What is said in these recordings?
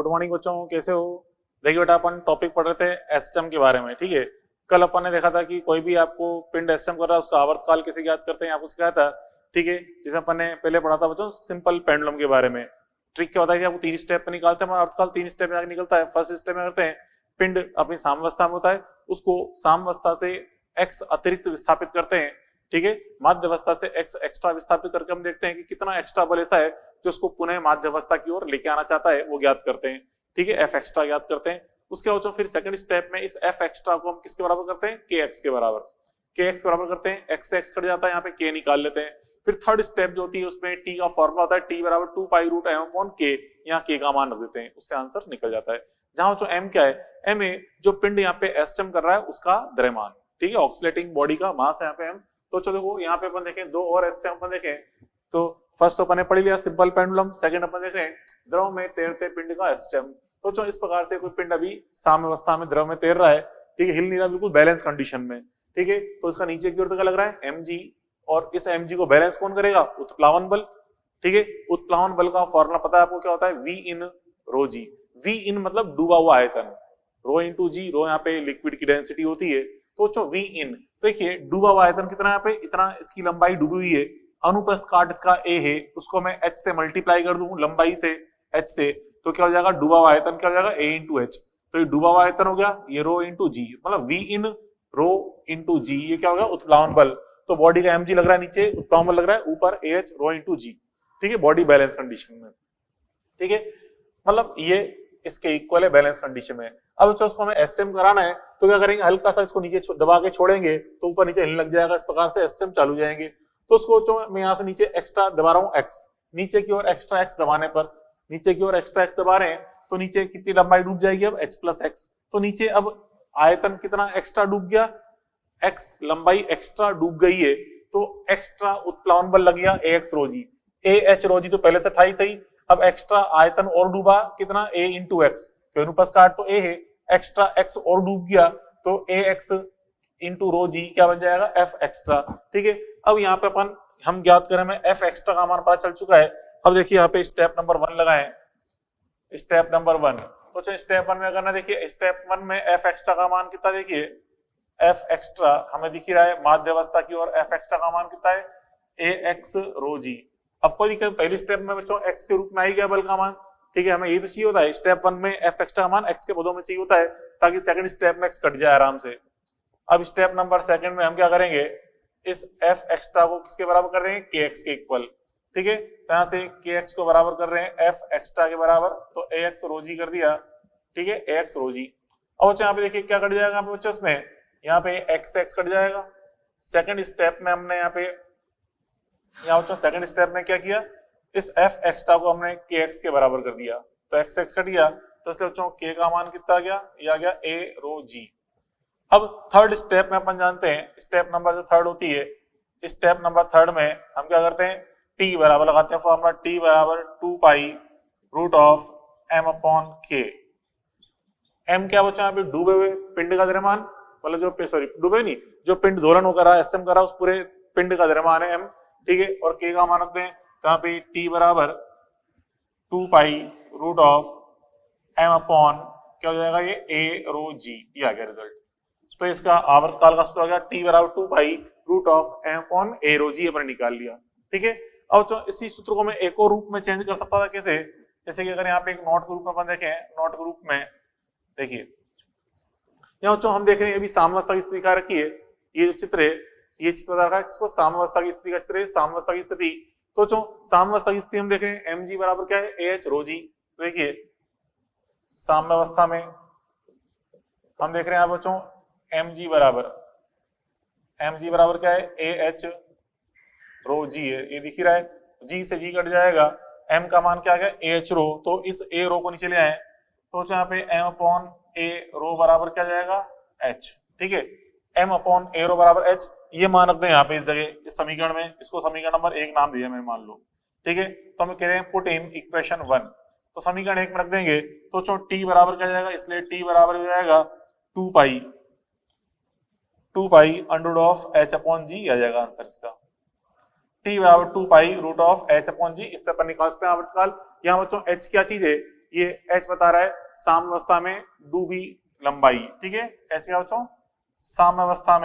Good morning बच्चों, कैसे हो। देखिए बेटा, अपन टॉपिक पढ़ रहे थे एस्टम के बारे में। ठीक है, कल अपन ने देखा था कि कोई भी आपको पिंड एस्टम कर रहा है उसका आवर्तकाल कैसे ज्ञात करते हैं, आपको सिखाया था। ठीक है, जिसे अपन ने पहले पढ़ा था बच्चों सिंपल पेंडुलम के बारे में। ट्रिक क्या होता है कि आपको 3 स्टेप में निकालते हैं, आवर्तकाल 3 स्टेप में निकलता है। फर्स्ट स्टेप में करते हैं, पिंड अपनी साम्यावस्था में होता है, उसको साम्यावस्था से एक्स अतिरिक्त विस्थापित करते हैं। ठीक है, माध्यावस्था से एक्स एक्स्ट्रा विस्थापित करके हम देखते हैं कि कितना एक्स्ट्रा बल ऐसा है जो उसको पुनः माध्यावस्था की ओर लेके आना चाहता है, वो ज्ञात करते हैं। ठीक है, एफ एक्स्ट्रा ज्ञात करते हैं। उसके बाद फिर सेकंड स्टेप में इस एफ एक्स्ट्रा को हम किसके बराबर करते हैं, के एक्स के बराबर। के एक्स बराबर करते हैं, एक्स से एक्स कट जाता है, यहाँ पे के निकाल लेते हैं। फिर थर्ड स्टेप जो होती है उसमें टी का फॉर्मूला होता है, टी बराबर 2 पाई रूट एम अपॉन के। यहाँ के का मान रख देते हैं, उससे आंसर निकल जाता है। जहां जो एम क्या है, एम ए जो पिंड यहाँ पे एस्टम कर रहा है उसका द्रव्यमान। ठीक है, ऑक्सीलेटिंग बॉडी का मास है यहाँ पे एम। तो चलो देखो यहाँ पे अपन देखें दो और एस्टम अपन देखें। तो फर्स्ट अपन ने पढ़ लिया सिंपल पेंडुलम, सेकंड अपन देख रहे हैं द्रव में तैरते पिंड का एस्टम। तो जो इस प्रकार से कोई पिंड अभी साम्यावस्था में द्रव में तैर रहा है, ठीक है, हिल नहीं रहा, बिल्कुल बैलेंस कंडीशन में। ठीक है, तो इसका नीचे की ओर तो क्या लग रहा है, एम जी, और इस एम जी को बैलेंस कौन करेगा, उत्प्लावन बल। ठीक है, उत्प्लावन बल का फॉर्मूला पता है आपको क्या होता है, we in row ji. We इन मतलब डूबा हुआ आयतन, रो इंटू जी, रो यहाँ पे लिक्विड की डेंसिटी होती है। तो जो वी इन, देखिए डूबा हुआ आयतन कितना यहाँ पे, इतना इसकी लंबाई डूबी हुई है। अनुप्रस्थ काट इसका ए है, उसको मैं एच से मल्टीप्लाई कर दूं, लंबाई से एच से, तो क्या हो जाएगा, डूबा हुआ आयतन क्या हो जाएगा, ए इंटू एच। तो ये डूबा हुआ आयतन हो गया, ये रो इंटू जी, मतलब वी इन रो इंटू जी, ये क्या हो गया, उत्प्लावन बल। तो बॉडी का एमजी लग रहा है नीचे, उत्प्लावन बल लग रहा है ऊपर, ए एच रो इंटू जी। ठीक है, बॉडी बैलेंस कंडीशन में। ठीक है, मतलब ये इसके इक्वल है बैलेंस कंडीशन में। अब जो उसको हमें एस्टेम कराना है तो क्या करेंगे, हल्का सा इसको नीचे दबा के छोड़ेंगे तो ऊपर नीचे हिलने लग जाएगा, इस प्रकार से एस्टेम चालू हो जाएंगे। तो उसको जो मैं यहाँ से नीचे एक्स्ट्रा दबा रहा हूँ एक्स, नीचे की ओर एक्स्ट्रा एक्स दबाने पर, नीचे की ओर एक्स्ट्रा एक्स दबा रहे हैं तो नीचे कितनी लंबाई डूब जाएगी, अब एच प्लस एक्स। तो नीचे अब आयतन कितना एक्स्ट्रा डूब गया, एक्स लंबाई एक्स्ट्रा डूब गई है, तो एक्स्ट्रा उत्प्लावन बल लग गया ए x row ji. A H रो जी तो पहले से था ही सही, अब एक्स्ट्रा आयतन और डूबा कितना, ए इंटू एक्स, अनुपात काट तो ए है, एक्स्ट्रा एक्स और डूब गया तो ए एक्स इंटू रो जी क्या बन जाएगा, एफ एक्स्ट्रा। ठीक है, अब यहाँ पे अपन हम ज्ञात करें, में एफ एक्स्ट्रा का मान पता चल चुका है। अब देखिए यहाँ पे स्टेप नंबर 1 लगाएं, स्टेप नंबर 1। तो चलो स्टेप 1 में करना, देखिए स्टेप 1 में एफ एक्स्ट्रा का मान कितना, देखिए एफ एक्स्ट्रा हमें दिख ही रहा है माध्यावस्था की ओर, एफ एक्स्ट्रा का मान कितना है, ए एक्स रो जी। अब कोई दिक्कत, पहली स्टेप में बच्चों एक्स के रूप में आई गया बल का मान। ठीक है, हमें ये तो चाहिए होता है स्टेप 1 में एफ एक्स्ट्रा का मान एक्स के पदों में चाहिए होता है, ताकि सेकंड स्टेप में एक्स कट जाए आराम से। अब स्टेप नंबर 2 में हम क्या करेंगे, इस एफ एक्स्ट्रा को किसके बराबर कर देंगे, के एक्स के इक्वल। ठीक है, तो यहाँ से के एक्स को बराबर कर रहे हैं एफ एक्स्ट्रा के बराबर, तो ए एक्स रो जी कर दिया। ठीक है, ए एक्स रो जी। अब यहाँ पे देखिए क्या कट जाएगा बच्चों, इसमें यहाँ पे एक्स एक्स कट जाएगा। सेकंड स्टेप में हमने यहाँ पे, यहाँ बच्चों सेकंड स्टेप में क्या किया, इस एफ एक्स्ट्रा को हमने के एक्स के बराबर कर दिया, तो एक्स एक्स कट गया, तो इसलिए बच्चों के का मान कितना आ गया, ये आ गया ए रो जी। अब थर्ड स्टेप में अपन जानते हैं, स्टेप नंबर जो थर्ड होती है, स्टेप नंबर 3 में हम क्या करते हैं, टी बराबर लगाते हैं फॉर्मूला, टी बराबर 2 pi root of M upon K. M क्या बच्चों, यहाँ पे डूबे हुए पिंड का द्रव्यमान, मतलब जो सॉरी डूबे नहीं, जो पिंड दोलन होकर रहा है, एसएम कर रहा है, उस पूरे पिंड का द्रव्यमान है एम। ठीक है, और के का मान रखते हैं, तो यहाँ पे टी बराबर 2 pi root of M upon क्या हो जाएगा, ये ए रो जी, ये आ गया रिजल्ट। तो इसका आवर्तकाल का सूत्र आ गया टी बराबर 2 pi root of M upon A rho g, अपने निकाल लिया। ठीक है, अब तो इसी सूत्र को मैं एक और रूप में चेंज कर सकता था, कैसे, जैसे कि अगर यहाँ पे एक नोट के रूप में अपन देखें, नोट के रूप में देखिए यहाँ हम देख रहे हैं अभी साम्यावस्था की स्थिति दिखा रखी है, ये जो चित्र है, ये चित्र बता रखा है इसको साम्यावस्था की स्थिति का चित्र है, साम्यावस्था की स्थिति। तो जो साम्यावस्था की स्थिति हम देख रहे हैं, एम जी बराबर क्या है, ए एच रो जी। देखिए साम्यावस्था में हम देख रहे हैं बच्चों, एम जी बराबर क्या है, ए एच रो जी है, ये दिख ही रहा है, जी से जी कट जाएगा, एम का मान क्या आ गया, ए एच रो, तो इस ए रो को नीचे ले आए, तो यहाँ पे एम अपॉन ए रो बराबर क्या जाएगा, एच। ठीक है, एम अपॉन ए रो बराबर एच, ये मान रख दें यहाँ पे इस जगह, इस समीकरण में, इसको समीकरण नंबर 1 नाम दिया मैं, मान लो। ठीक है, तो हम कह रहे हैं पुट इन इक्वेशन 1, तो समीकरण 1 में रख देंगे, तो जो टी बराबर क्या जाएगा, इसलिए टी बराबर हो जाएगा 2 pi under of H upon g, आ जाएगा आंसर इसका। टी बराबर 2 pi root of H upon g, इस तरह पर निकाल सकते हैं आवर्तकाल। यहाँ बच्चों एच क्या चीज है, ये h बता रहा है साम्यावस्था में डूबी लंबाई, ठीक है। h क्या बच्चों, साम्यावस्था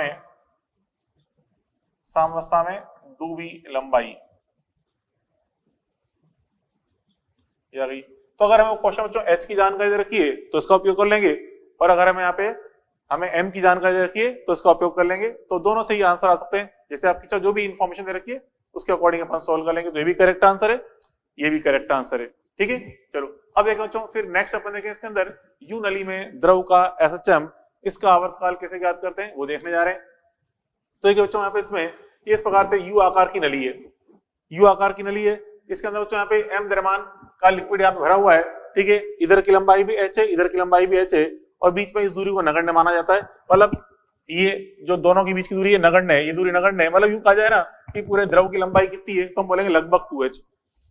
में डूबी लंबाई आ गई। तो अगर हमें क्वेश्चन बच्चों h की जानकारी दे रखी है तो इसका उपयोग कर लेंगे, और अगर हमें यहाँ पे हमें m की जानकारी दे रखी है तो इसका उपयोग कर लेंगे। तो दोनों से ही आंसर आ सकते हैं, जैसे आपकी जो भी इंफॉर्मेशन दे रखी है उसके अकॉर्डिंग अपन सोल्व कर लेंगे। तो ये भी करेक्ट आंसर है, ये भी करेक्ट आंसर है, ठीक है। चलो अब देखो बच्चों, फिर नेक्स्ट अपन देखें इसके अंदर यू नली में द्रव का SHM, इसका आवर्तकाल कैसे ज्ञात करते हैं वो देखने जा रहे हैं। तो देखिए बच्चों यहाँ पे इसमें ये इस प्रकार से यू आकार की नली है, यू आकार की नली है। इसके अंदर बच्चों यहाँ पे m द्रव्यमान का लिक्विड यहाँ पे भरा हुआ है, ठीक है। इधर की लंबाई भी h है, इधर की लंबाई भी h है, और बीच में इस दूरी को नगण्य माना जाता है। मतलब ये जो दोनों के बीच की दूरी है नगण्य है, ये दूरी नगण्य है। मतलब यूं कहा जाए ना कि पूरे द्रव की लंबाई कितनी है, तो हम बोलेंगे लगभग 2h,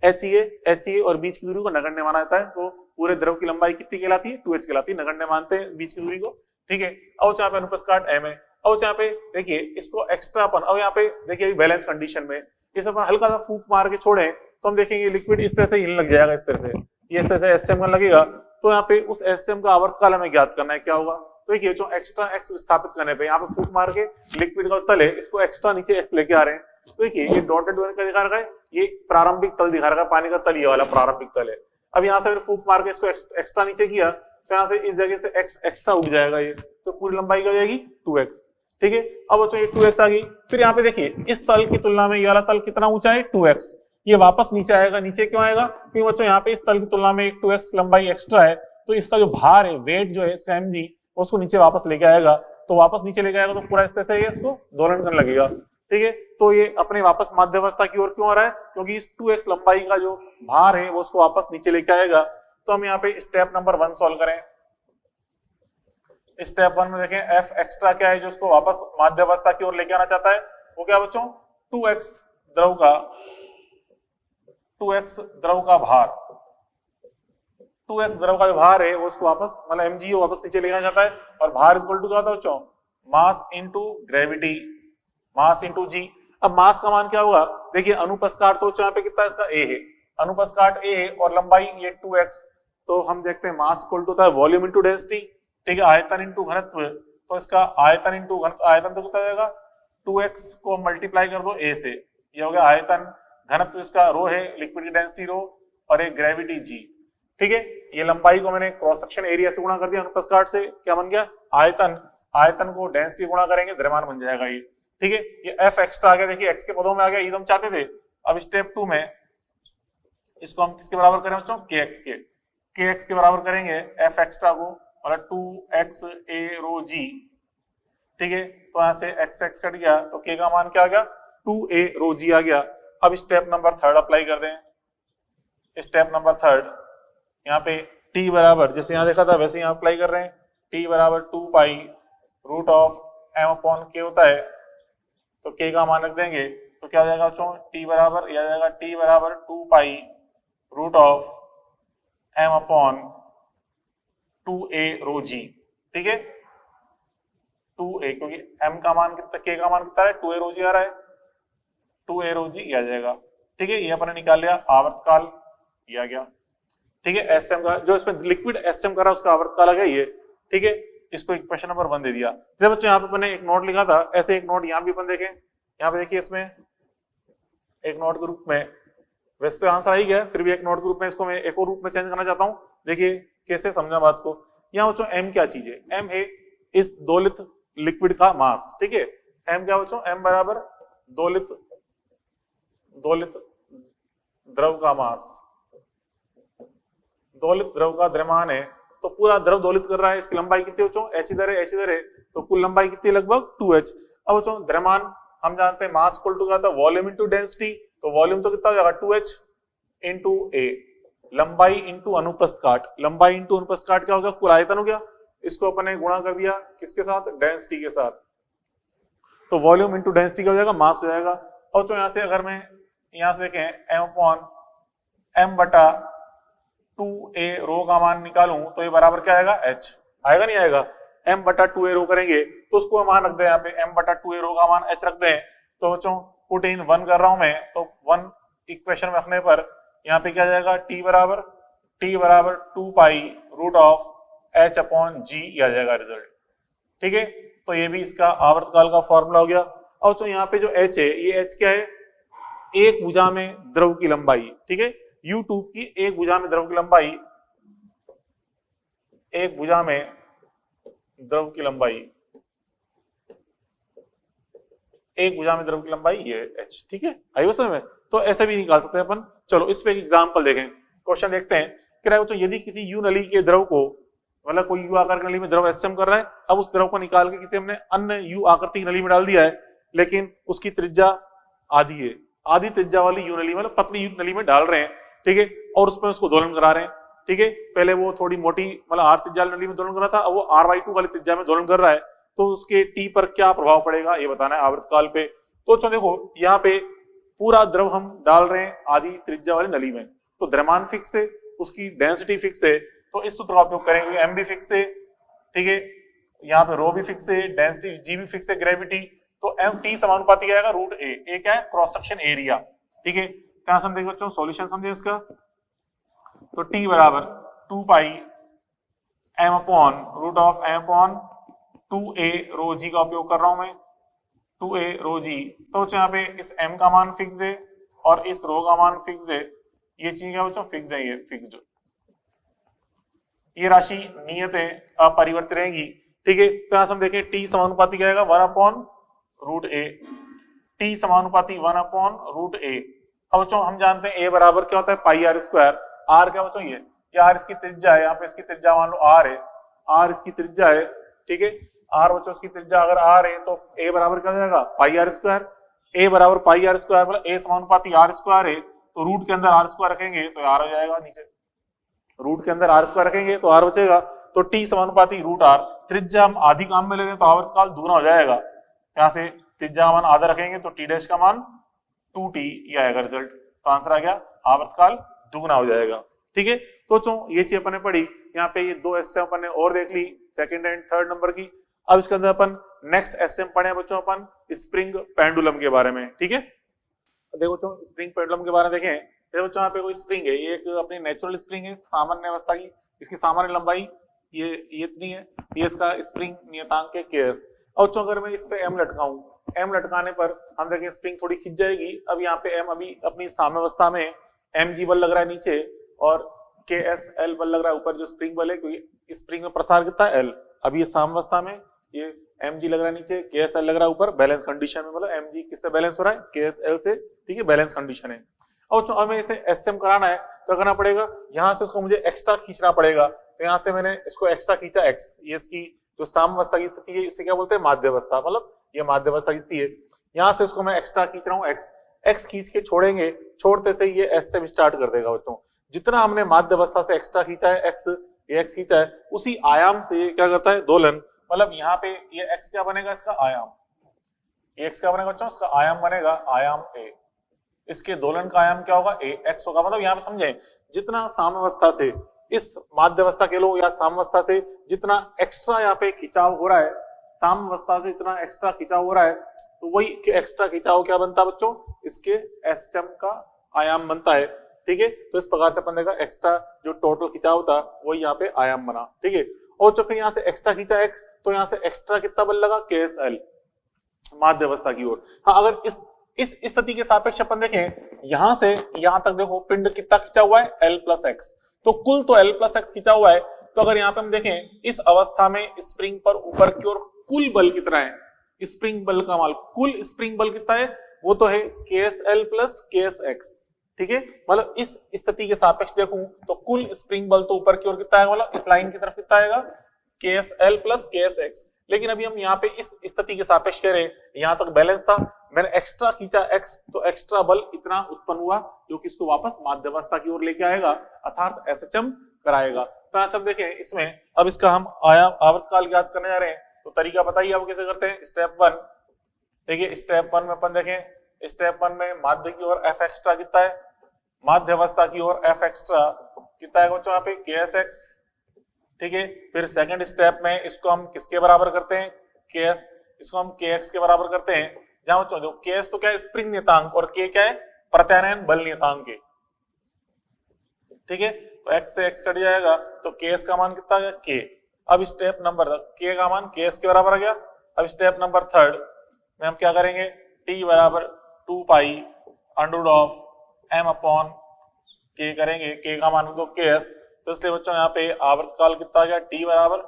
h ही है और बीच की दूरी को नगण्य माना जाता है। तो पूरे द्रव की लंबाई कितनी कहलाती है, 2h कहलाती है, नगण्य मानते हैं बीच की दूरी को, ठीक है। अब यहाँ पे अनुप्रस्थ काट m है। अब यहाँ पे देखिए इसको एक्स्ट्रा अपन, अब यहाँ पे देखिए बैलेंस कंडीशन में इस अपन हल्का सा फूंक मार के छोड़े तो हम देखेंगे लिक्विड इस तरह से हिलने लग जाएगा, इस तरह से, ये इस तरह से SHM लगेगा। तो यहाँ पे उस SHM का आवर्तकाल हमें ज्ञात करना है, क्या होगा। तो देखिए जो एक्स्ट्रा x विस्थापित करने पे यहाँ पे फूंक मार के लिक्विड का तल है इसको एक्स्ट्रा नीचे x लेके आ रहे हैं। तो देखिए ये डॉटेड वन का दिखा रखा है, ये प्रारंभिक तल दिखा रखा है, पानी का तल ये वाला प्रारंभिक तल है। अब यहाँ से फूंक मार के इसको एक्स्ट्रा नीचे किया तो यहाँ से इस जगह से x एक्स्ट्रा उठ जाएगा, ये तो पूरी लंबाई क्या हो जाएगी 2x, ठीक है। अब बच्चों ये 2x आ गई। फिर यहाँ पे देखिए इस तल की तुलना में ये वाला तल कितना ऊंचा है 2x, ये वापस नीचे आएगा। नीचे क्यों आएगा, क्योंकि बच्चों यहाँ पे इस तल की तुलना में 2x लंबाई एक्स्ट्रा है, तो इसका जो भार है, वेट जो है इसका mg, उसको नीचे वापस लेके आएगा। तो वापस नीचे लेके आएगा तो पूरा इस तरह से ये इसको दोलन करने लगेगा, ठीक है। तो ये अपने वापस माध्यावस्था की ओर क्यों आ रहा है, क्योंकि इस 2x लंबाई का जो भार है वो उसको वापस नीचे लेके आएगा। तो हम यहाँ पे स्टेप नंबर 1 सॉल्व करें। स्टेप 1 में देखें f एक्स्ट्रा क्या है जो उसको वापस माध्यावस्था की ओर लेके आना चाहता है, वो क्या बच्चों 2x द्रव का भार, 2x द्रव का जो भार है वो उसको वापस मतलब mg वापस नीचे लेके आना चाहता है। और भार इक्वल टू क्या होता है बच्चों, mass into gravity, mass into g। अब मास का मान क्या होगा, देखिए अनुप्रस्थ काट तो यहाँ पे कितना इसका a है, अनुप्रस्थ काट a है और लंबाई ये 2x, तो हम देखते हैं मास इक्वल टू होता है वॉल्यूम इनटू डेंसिटी, ठीक है, आयतन इनटू घनत्व। तो इसका आयतन इनटू घनत्व, आयतन तो कितना जाएगा 2x को मल्टीप्लाई कर दो a से, ये हो गया आयतन, घनत्व इसका रो है, लिक्विड की डेंसिटी रो, और एक ग्रेविटी g, ठीक है। ये लंबाई को मैंने क्रॉस सेक्शन एरिया से गुणा कर दिया अनुप्रस्थ काट से, क्या बन गया आयतन, आयतन को डेंसिटी गुणा करेंगे द्रव्यमान बन जाएगा ये, ठीक है। ये f एक्स्ट्रा आ गया, देखिए x के पदों में आ गया, ये हम चाहते थे। अब स्टेप 2 में इसको हम किसके बराबर करें बच्चों, kx के बराबर करेंगे f एक्स्ट्रा को, मतलब 2x a रो g, ठीक है। तो यहां से x कट गया तो k का मान क्या आ गया 2a रो g आ गया। अब स्टेप नंबर 3 अप्लाई कर दें। स्टेप नंबर 3 यहाँ पे t बराबर जैसे यहाँ देखा था वैसे यहाँ अप्लाई कर रहे हैं, t बराबर 2 pi root of m upon k होता है, तो k का मान रख देंगे तो क्या हो जाएगा बच्चों, t बराबर यह आ जाएगा t बराबर 2 pi root of m upon 2a rho g, ठीक है, 2a, क्योंकि m का मान कितना, k का मान कितना है 2a रो g आ रहा है, 2a रो g आ जाएगा, ठीक है। ये अपने निकाल लिया आवर्तकाल, ये आ गया, ठीक है। SHM का जो इसमें लिक्विड SHM कर रहा है उसका आवर्तकाल आ गया ये, ठीक है। इसको इक्वेशन नंबर 1 दे दिया। जब बच्चों यहाँ पे मैंने एक नोट लिखा था, ऐसे एक नोट यहाँ भी अपन देखें, यहाँ पे देखिए इसमें एक नोट के रूप में, वैसे तो आंसर आ ही गया, फिर भी एक नोट के रूप में इसको मैं एक और रूप में चेंज करना चाहता हूँ। देखिए कैसे समझा बात को। यहाँ बच्चों m क्या चीज है, m है इस दोलित लिक्विड का मास, ठीक है। m क्या बच्चों, m बराबर दोलित द्रव का मास, दोलित द्रव का द्रव्यमान है, तो पूरा द्रव दोलित कर रहा है, इसकी लंबाई कितनी बच्चों h इधर है, h इधर है, तो कुल लंबाई कितनी लगभग 2h। अब बच्चों द्रव्यमान हम जानते हैं मास इक्वल टू क्या था, वॉल्यूम इनटू डेंसिटी, तो वॉल्यूम तो कितना हो जाएगा 2h इनटू a, लंबाई इनटू अनुप्रस्थ काट, लंबाई इनटू अनुप्रस्थ काट क्या हो गया, कुल आयतन हो गया, इसको अपन ने गुणा कर दिया किसके साथ, डेंसिटी के साथ, तो वॉल्यूम इनटू डेंसिटी क्या हो जाएगा, मास हो जाएगा। और तो यहां से अगर मैं यहां से देखें m अपॉन m बटा 2a रो का मान निकालूं तो ये बराबर क्या आएगा, h आएगा, नहीं आएगा, m बटा 2a रो करेंगे तो उसको मान रख दें यहाँ पे, m बटा 2a रो का मान h रख दें, तो बच्चों पुट इन 1 कर रहा हूं मैं, तो 1 इक्वेशन में रखने पर यहाँ पे क्या जाएगा, t टी बराबर 2 pi root of H upon g आ जाएगा रिजल्ट। ठीक है, तो ये भी इसका आवर्तकाल का फॉर्मूला हो गया। और तो यहाँ पे जो एच है, ये एच क्या है, एक भुजा में द्रव की लंबाई। ठीक है, यू ट्यूब की एक भुजा में द्रव की लंबाई, एक भुजा में द्रव की लंबाई, एक भुजा में द्रव की लंबाई ये एच। ठीक है, आई वो समझ में? तो ऐसे भी निकाल सकते हैं अपन। चलो इस पे एक एग्जांपल देखें, क्वेश्चन देखते हैं। कह रहा है तो यदि किसी यू नली के द्रव को, मतलब कोई यू आकार की नली में द्रव एचएम कर रहा है, अब उस द्रव को निकाल के किसी हमने अन्य यू आकृति की नली में डाल दिया है, लेकिन उसकी त्रिज्या आधी है, आधी त्रिज्या वाली यू नली, मतलब पतली यू नली में डाल रहे हैं। ठीक है, और उसमें उसको दोलन करा रहे हैं। ठीक है, पहले वो थोड़ी मोटी मतलब आर त्रिज्या नली में दोलन कर रहा था, अब वो R/2 वाली त्रिज्या में दोलन कर रहा है, तो उसके टी पर क्या प्रभाव पड़ेगा ये बताना है आवर्तकाल पे। तो चलो देखो, यहाँ पे पूरा द्रव हम डाल रहे हैं आधी त्रिज्या वाली नली में, तो द्रव्यमान फिक्स है, उसकी डेंसिटी फिक्स है, तो इस सूत्र का उपयोग करेंगे। एम भी फिक्स है, ठीक है, यहाँ पे रो भी फिक्स है, डेंसिटी जी भी फिक्स है, ग्रेविटी, तो एम टी समानुपाती आएगा रूट ए क्या है, क्रॉस सेक्शन एरिया। ठीक है, क्या समझे बच्चों, सॉल्यूशन समझे इसका। तो टी बराबर 2 pi M upon root of M upon 2a rho g का उपयोग कर रहा हूं मैं, 2a रो जी। तो यहाँ पे इस m का मान फिक्स है और इस रो का मान फिक्स है, ये चीज क्या बच्चों फिक्स है, ये फिक्स्ड। ये राशि नियत है, अपरिवर्तित रहेगी। ठीक है, तो यहाँ से हम देखें टी समानुपाती क्या आएगा, 1 अपॉन रूट ए, टी समानुपाती 1 अपॉन रूट ए। अब बच्चों हम जानते हैं a बराबर क्या होता है, पाई आर स्क्वायर। आर क्या बच्चों, ये आर इसकी त्रिज्या है, यहाँ पे इसकी त्रिज्या मान लो आर है, आर इसकी त्रिज्या है। ठीक है, आर बच्चों इसकी त्रिज्या अगर आर है तो a बराबर क्या हो जाएगा, पाई आर स्क्वायर। a बराबर पाई आर स्क्वायर, मतलब a समानुपाती आर स्क्वायर है, तो रूट के अंदर आर स्क्वायर रखेंगे तो आर हो जाएगा नीचे, रूट के अंदर आर स्क्वायर रखेंगे तो आर बचेगा। तो टी समानुपाती रूट आर, त्रिज्या हम आधी काम में ले रहे हैं तो आवर्तकाल दुगना हो जाएगा। यहाँ से त्रिज्या का मान आधा रखेंगे तो टी डैश का मान 2t ये आएगा रिजल्ट। तो आंसर आ गया, आवर्तकाल दुगना हो जाएगा। ठीक है, तो ये चीज अपन ने पढ़ी। यहाँ पे ये दो एसएम अपन ने और देख ली, सेकंड एंड थर्ड नंबर की। अब इसके अंदर अपन नेक्स्ट एसएम पढ़े बच्चों अपन स्प्रिंग पेंडुलम के बारे में। ठीक है, देखो बच्चों स्प्रिंग पेंडुलम के बारे में देखें। देखो बच्चों यहाँ पे कोई स्प्रिंग है, ये एक अपनी नेचुरल स्प्रिंग है सामान्य अवस्था की, इसकी सामान्य लंबाई ये इतनी है, ये इसका स्प्रिंग नियतांक है केएस। और बच्चों अगर मैं इस पे एम लटकाऊं, एम लटकाने पर हम देखें स्प्रिंग थोड़ी खिंच जाएगी। अब यहाँ पे एम अभी अपनी साम्य अवस्था में एम जी बल लग रहा है नीचे और के एस एल बल लग रहा है ऊपर, जो स्प्रिंग बल है, क्योंकि स्प्रिंग में प्रसार कितना है एल। अभी ये साम्य अवस्था में ये एम जी लग रहा है नीचे, के एस एल लग रहा है ऊपर, बैलेंस कंडीशन में, मतलब एम जी किससे बैलेंस हो रहा है, के एस एल से। ठीक है, बैलेंस कंडीशन है। और हमें इसे एसएम कराना है तो करना पड़ेगा, यहाँ से उसको मुझे एक्स्ट्रा खींचना पड़ेगा। तो यहाँ से मैंने इसको एक्स्ट्रा खींचा एक्स, ये इसकी जो साम्यावस्था की स्थिति है इसे क्या बोलते हैं, माध्यावस्था, मतलब ये माध्यावस्था की स्थिति है। यहाँ से उसको मैं एक्स्ट्रा खींच रहा हूँ एक्स, एक्स खींच के छोड़ेंगे, छोड़ते से ये एसएम स्टार्ट कर देगा बच्चों। जितना हमने माध्यावस्था से एक्स्ट्रा खींचा है एक्स, ये एक्स खींचा है, उसी आयाम से ये क्या करता है, दोलन। मतलब यहाँ पे ये एक्स क्या बनेगा, इसका आयाम, ये एक्स क्या बनेगा बच्चों, इसका आयाम बनेगा आयाम ए। इसके दोलन का आयाम क्या होगा, ए एक्स होगा। मतलब यहाँ पे समझे, जितना साम्यावस्था से इस माध्यावस्था के लो या साम्यावस्था से जितना एक्स्ट्रा यहाँ पे खिंचाव हो रहा है, साम्यावस्था से इतना एक्स्ट्रा खिंचाव हो रहा है, तो वही एक्स्ट्रा खिंचाव क्या बनता है बच्चों, इसके एसएम का आयाम बनता है। ठीक है, तो इस प्रकार से अपन देखा एक्स्ट्रा जो टोटल खिंचाव था वही यहाँ पे आयाम बना। ठीक है, और जो फिर यहाँ से एक्स्ट्रा खींचा एक्स, तो यहाँ से एक्स्ट्रा कितना बल लगा, के एस एल माध्यावस्था की ओर। हाँ, अगर इस स्थिति के सापेक्ष अपन देखें, यहां से यहां तक देखो पिंड कितना खिंचा हुआ है, L प्लस एक्स, तो कुल तो L प्लस एक्स खिंचा हुआ है। तो अगर यहाँ पे हम देखें इस अवस्था में स्प्रिंग पर ऊपर की ओर कुल बल कितना है, स्प्रिंग बल का मान, कुल स्प्रिंग बल कितना है, वो तो है के एस एल प्लस के एस एक्स। ठीक है, मतलब इस स्थिति के सापेक्ष देखूं तो कुल स्प्रिंग बल तो ऊपर की ओर कितना आएगा, मतलब इस लाइन की तरफ कितना आएगा, के एस एल प्लस के एस एक्स। लेकिन अभी हम यहाँ पे इस स्थिति के सापेक्ष कह रहे हैं, यहाँ तक बैलेंस था, मैंने एक्स्ट्रा खींचा एक्स, तो एक्स्ट्रा बल इतना उत्पन्न हुआ जो कि इसको वापस माध्यावस्था की ओर लेके आएगा, अर्थात एसएचएम कराएगा। तो यहाँ सब देखें इसमें, अब इसका हम आवर्तकाल ज्ञात करने जा रहे हैं। तो तरीका बताइए अब कैसे करते हैं। स्टेप वन, देखिए स्टेप वन में अपन देखें, स्टेप वन में माध्य की ओर एफ एक्स्ट्रा कितना है, माध्यावस्था की ओर एफ एक्स्ट्रा कितना है बच्चों, यहाँ पे के एस एक्स। ठीक है, फिर सेकंड स्टेप में इसको हम किसके बराबर करते हैं, के एस, इसको हम के एक्स के बराबर करते हैं। जहां बच्चों जो के एस तो क्या है, स्प्रिंग नियतांक, और के क्या है, प्रत्यानयन बल नियतांक है। ठीक है, तो x से x कट जाएगा तो ks का मान कितना आ गया k। अब स्टेप नंबर k का मान ks के बराबर आ गया। अब स्टेप नंबर 3 में हम क्या करेंगे, t बराबर 2 pi under of m upon k करेंगे, k का मान तो ks, तो इसलिए बच्चों यहाँ पे आवर्तकाल कितना आ गया, t बराबर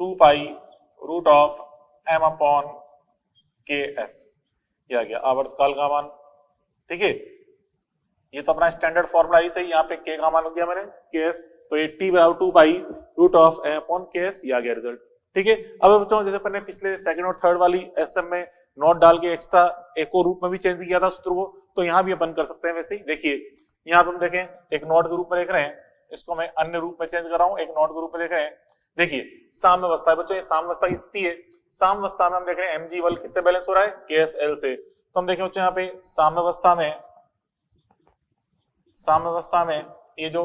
2 pi root of m upon ks, ये आ गया आवर्तकाल का मान। ठीक है, ये तो अपना स्टैंडर्ड फॉर्मूला ही सही, यहाँ पे k का मान रख दिया मैंने ks, तो ये t बराबर 2 pi root of m upon ks, ये आ गया रिजल्ट। ठीक है, अब बच्चों जैसे अपने पिछले सेकंड और थर्ड वाली एसएम में नोट डाल के एक्स्ट्रा एक और रूप में भी चेंज किया था सूत्र को, तो यहाँ भी अपन कर सकते हैं वैसे ही। देखिए यहाँ पे हम देखें एक नोट के रूप में देख रहे हैं, इसको मैं अन्य रूप में चेंज कर रहा हूँ, एक नोट के रूप में देख रहे हैं। देखिए साम्यावस्था है बच्चों, ये साम्यावस्था की स्थिति है। साम्यावस्था में हम देख रहे हैं mg बल किससे बैलेंस हो रहा है, ksl से। तो हम देखें बच्चों यहाँ पे साम्यावस्था में ये जो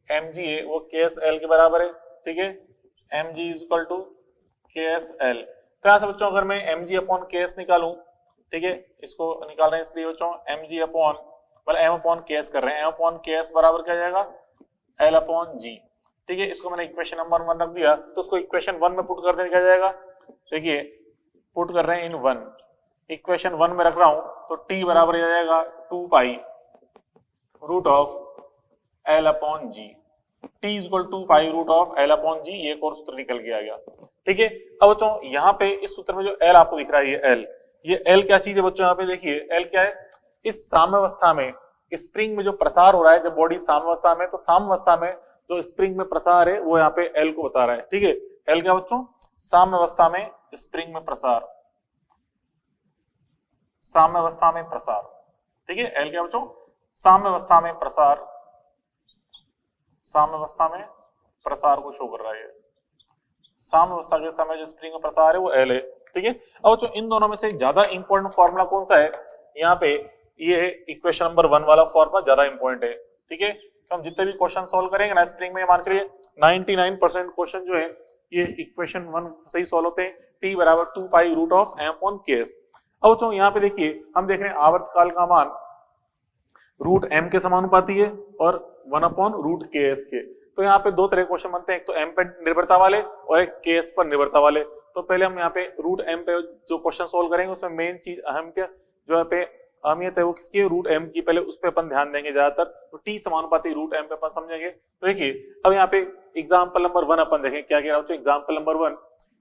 mg है वो ksl के बराबर है। ठीक है, mg is equal to ksl। तो यहाँ से बच्चों अगर मैं mg अपॉन ks निकालूं, ठीक है, इसको निकाल रहे हैं इसलिए बच्चों mg अपॉन मतलब m अपॉन ks कर रहे हैं, m अपॉन ks बराबर क्या जाएगा, l अपॉन g। ठीक है, इसको मैंने इक्वेशन नंबर 1 रख दिया, तो उसको इक्वेशन 1 में पुट कर देने क्या जाएगा, देखिए पुट कर रहे हैं इन 1, इक्वेशन 1 में रख रहा हूं तो t बराबर आ जाएगा 2 pi root of l upon g, t is equal 2 pi root of l upon g, ये एक और सूत्र निकल के आ गया। ठीक है, अब बच्चों यहाँ पे इस सूत्र में जो l आपको दिख रहा है ये l क्या चीज है बच्चों, यहाँ पे देखिए l क्या है, इस साम्यावस्था में स्प्रिंग में जो प्रसार हो रहा है, जब बॉडी साम्यावस्था में, तो साम्यावस्था में जो स्प्रिंग में प्रसार है वो यहाँ पे l को बता रहा है। ठीक है, l क्या बच्चों, साम्यावस्था में स्प्रिंग में प्रसार, साम्यावस्था में प्रसार। ठीक है, l क्या बच्चों, साम्यावस्था में प्रसार, साम्यावस्था में प्रसार को शो कर रहा है, साम्यावस्था के समय जो स्प्रिंग में प्रसार है वो l है। ठीक है, अब बच्चों इन दोनों में से ज्यादा इंपॉर्टेंट फॉर्मूला कौन सा है, यहाँ पे ये है इक्वेशन नंबर 1 वाला फॉर्मूला ज्यादा इंपॉर्टेंट है। ठीक है, तो हम जितने भी क्वेश्चन सॉल्व करेंगे ना स्प्रिंग में, मान चलिए 99% क्वेश्चन जो है ये इक्वेशन 1 सही सॉल्व होते हैं, t बराबर 2 pi root of m upon ks। अब बच्चों यहाँ पे देखिए हम देख रहे हैं आवर्तकाल का मान रूट m के समानुपाती है और 1 अपॉन रूट ks के। तो यहाँ पे दो तरह के क्वेश्चन बनते हैं, एक तो m पे निर्भरता वाले और एक ks पर निर्भरता वाले। तो पहले हम यहाँ पे रूट m पे जो क्वेश्चन सोल्व करेंगे उसमें मेन चीज अहमियत जो यहाँ पे अहमियत है वो किसकी है, रूट m की, पहले उस पर अपन ध्यान देंगे ज्यादातर। तो t समानुपाती रूट m पे अपन समझेंगे। तो देखिए अब यहाँ पे एग्जाम्पल नंबर 1 अपन देखें क्या कह रहा हूँ, एग्जाम्पल नंबर 1